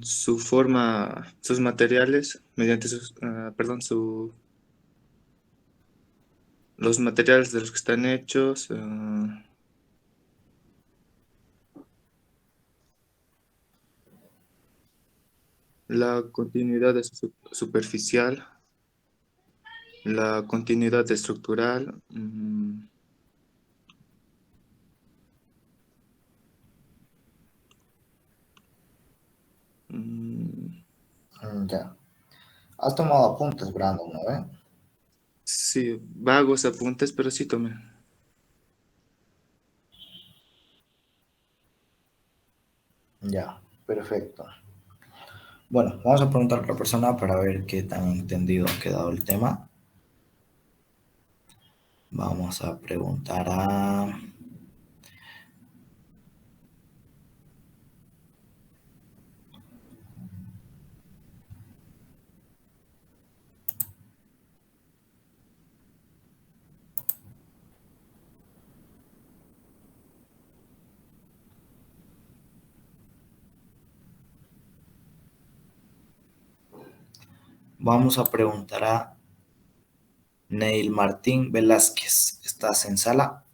su forma, sus materiales, mediante los materiales de los que están hechos, la continuidad superficial, la continuidad estructural, Ya. Has tomado apuntes, Brandon, ¿no ve? sí, vagos apuntes, pero sí tomé. Ya, perfecto. Bueno, vamos a preguntar a otra persona para ver qué tan entendido ha quedado el tema. Vamos a preguntar a... Vamos a preguntar a Neil Martín Velázquez. ¿Estás en sala?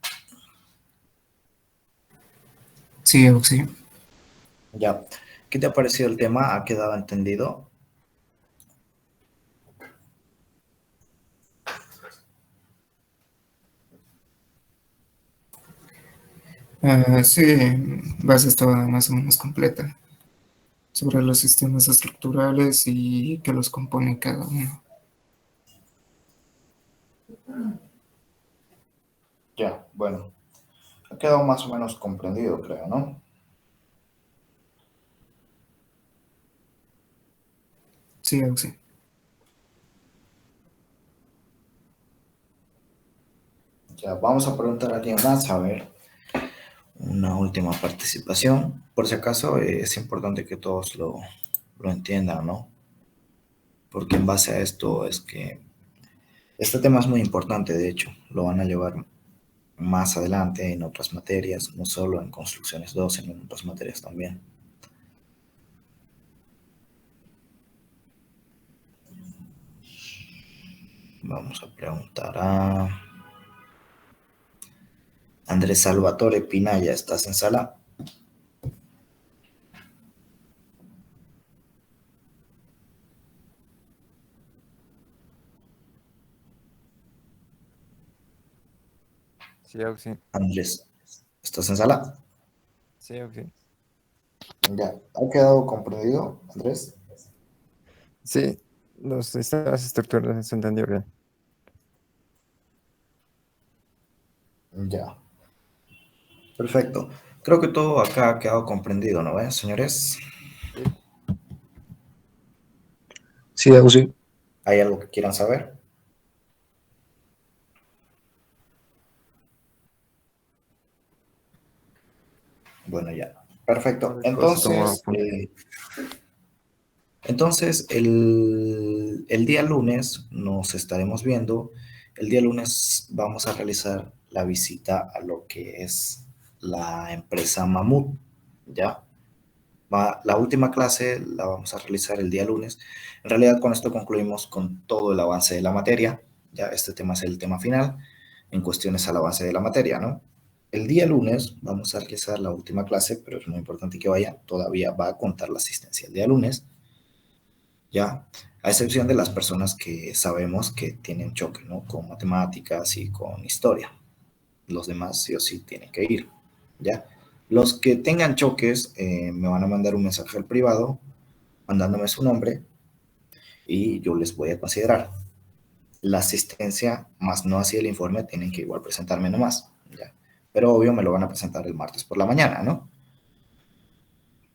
Sí, Auxi. Ya. ¿Qué te ha parecido el tema? ¿Ha quedado entendido? Sí, base estaba más o menos completa sobre los sistemas estructurales y que los compone cada uno. Ya, bueno. Ha quedado más o menos comprendido, creo, ¿no? Sí, Auxi. Ya, vamos a preguntar a alguien más, a ver, una última participación. Por si acaso, es importante que todos lo entiendan, ¿no? Porque en base a esto es que este tema es muy importante, de hecho, lo van a llevar más adelante en otras materias, no solo en Construcciones 2, sino en otras materias también. Vamos a preguntar a Andrés Salvatore Pinaya, ¿estás en sala? Sí, Auxi. Andrés, ¿estás en sala? Sí, Auxi. Ya, ¿ha quedado comprendido, Andrés? Sí, los sistemas estructurales se entendió bien. Ya, perfecto. Creo que todo acá ha quedado comprendido, ¿no ves, señores? Sí, Auxi. ¿Hay algo que quieran saber? Bueno, ya. Perfecto. Entonces, el día lunes nos estaremos viendo. El día lunes vamos a realizar la visita a lo que es la empresa Mamut, ¿ya? La última clase la vamos a realizar el día lunes. En realidad, con esto concluimos con todo el avance de la materia. Ya este tema es el tema final en cuestiones al avance de la materia, ¿no? El día lunes vamos a realizar la última clase, pero es muy importante que vayan. Todavía va a contar la asistencia el día lunes, ¿ya? A excepción de las personas que sabemos que tienen choque, ¿no? Con matemáticas y con historia. Los demás sí o sí tienen que ir, ¿ya? Los que tengan choques me van a mandar un mensaje al privado mandándome su nombre y yo les voy a considerar. La asistencia, más no así el informe, tienen que igual presentarme nomás, ¿ya? Pero obvio me lo van a presentar el martes por la mañana, ¿no?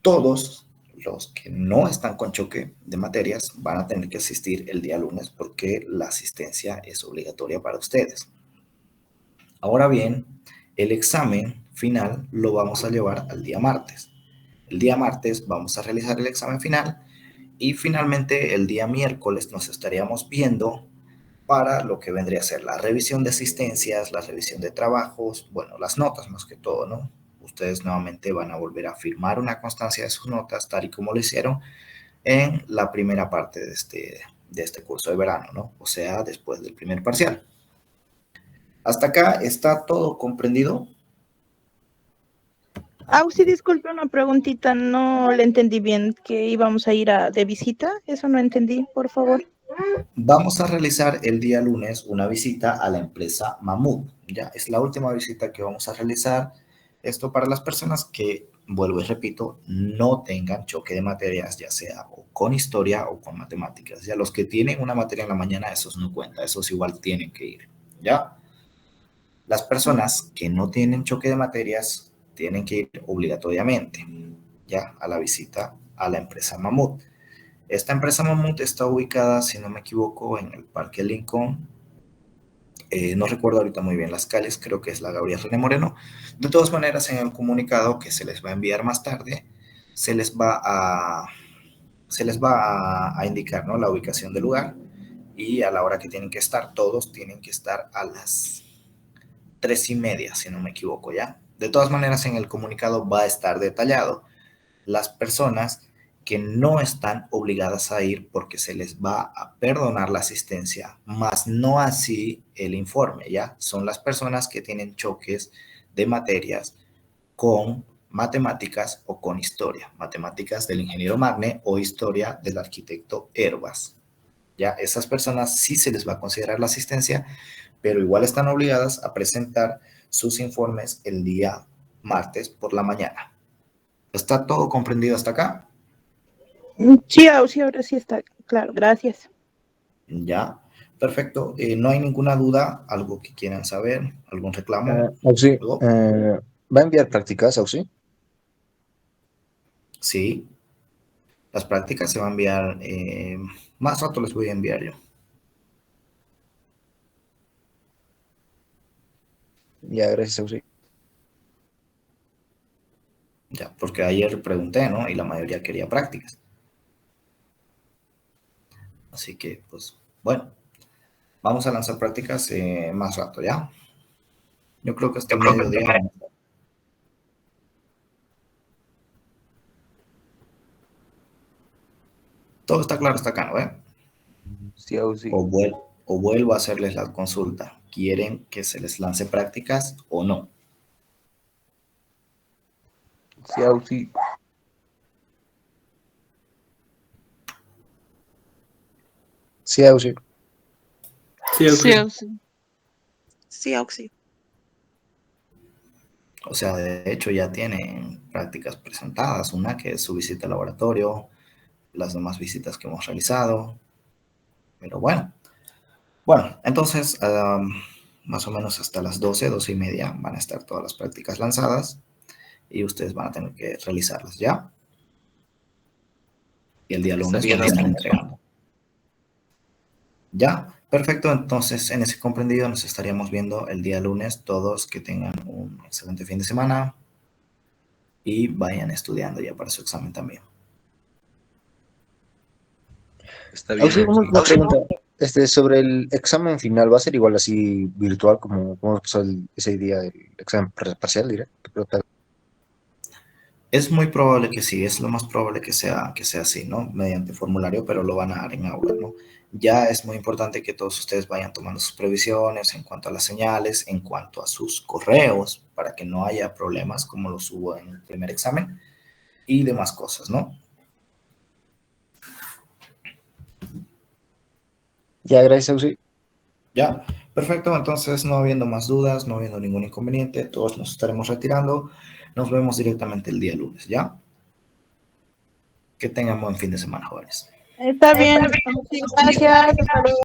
Todos los que no están con choque de materias van a tener que asistir el día lunes porque la asistencia es obligatoria para ustedes. Ahora bien, el examen final lo vamos a llevar al día martes. El día martes vamos a realizar el examen final y finalmente el día miércoles nos estaríamos viendo para lo que vendría a ser la revisión de asistencias, la revisión de trabajos, bueno, las notas más que todo, ¿no? Ustedes nuevamente van a volver a firmar una constancia de sus notas, tal y como lo hicieron en la primera parte de este curso de verano, ¿no? O sea, después del primer parcial. ¿Hasta acá está todo comprendido? Auxi, disculpe una preguntita, no le entendí bien que íbamos a ir de visita, eso no entendí, por favor. Vamos a realizar el día lunes una visita a la empresa Mamut, ya es la última visita que vamos a realizar. Esto para las personas que, vuelvo y repito, no tengan choque de materias, ya sea o con historia o con matemáticas. Ya los que tienen una materia en la mañana, esos no cuenta, esos igual tienen que ir, ¿ya? Las personas que no tienen choque de materias tienen que ir obligatoriamente, ya, a la visita a la empresa Mamut. Esta empresa Mamut está ubicada, si no me equivoco, en el Parque Lincoln. No recuerdo ahorita muy bien las calles, creo que es la Gabriel René Moreno. De todas maneras, en el comunicado que se les va a enviar más tarde, se les va a indicar, ¿no?, la ubicación del lugar y a la hora que tienen que estar. Todos tienen que estar a las 3:30, si no me equivoco, ¿ya? De todas maneras, en el comunicado va a estar detallado las personas que no están obligadas a ir porque se les va a perdonar la asistencia, más no así el informe, ¿ya? Son las personas que tienen choques de materias con matemáticas o con historia, matemáticas del ingeniero Magne o historia del arquitecto Herbas. Ya, esas personas sí se les va a considerar la asistencia, pero igual están obligadas a presentar sus informes el día martes por la mañana. ¿Está todo comprendido hasta acá? Sí, sí, ahora sí está claro, gracias. Ya, perfecto. No hay ninguna duda, algo que quieran saber, algún reclamo. Auxi, ¿Algo? ¿va a enviar prácticas, Auxi? Sí, las prácticas se van a enviar, más rato les voy a enviar yo. Ya, gracias, Auxi. Ya, porque ayer pregunté, ¿no? Y la mayoría quería prácticas. Así que, pues, bueno, vamos a lanzar prácticas más rato, ¿ya? Yo creo que hasta el mediodía. Todo está claro hasta acá, ¿no? Sí, Auxi. O vuelvo a hacerles la consulta. ¿Quieren que se les lance prácticas o no? Sí, Auxi. Sí, Auxi. Sí, Auxi. Sí, Auxi. Sí, Auxi. O sea, de hecho ya tienen prácticas presentadas. Una que es su visita al laboratorio, las demás visitas que hemos realizado. Pero bueno. Bueno, entonces, más o menos hasta las 12 y media van a estar todas las prácticas lanzadas y ustedes van a tener que realizarlas, ¿ya? Y el día Está lunes bien, van a estar Auxi. entregando. ¿Ya? Perfecto, entonces en ese comprendido nos estaríamos viendo el día lunes. Todos que tengan un excelente fin de semana y vayan estudiando ya para su examen también. Está bien, Auxi, Auxi. una pregunta. Sobre el examen final, ¿va a ser igual así virtual como pasó ese día del examen parcial, diré? Es muy probable que sí, es lo más probable que sea así, ¿no? Mediante formulario, pero lo van a dar en aula, ¿no? Ya es muy importante que todos ustedes vayan tomando sus previsiones en cuanto a las señales, en cuanto a sus correos, para que no haya problemas como los hubo en el primer examen y demás cosas, ¿no? Ya, gracias, Auxi. Ya, perfecto, entonces no habiendo más dudas, no habiendo ningún inconveniente, todos nos estaremos retirando. Nos vemos directamente el día lunes, ¿ya? Que tengan buen fin de semana, jóvenes. Está bien, sí, gracias. Hasta luego.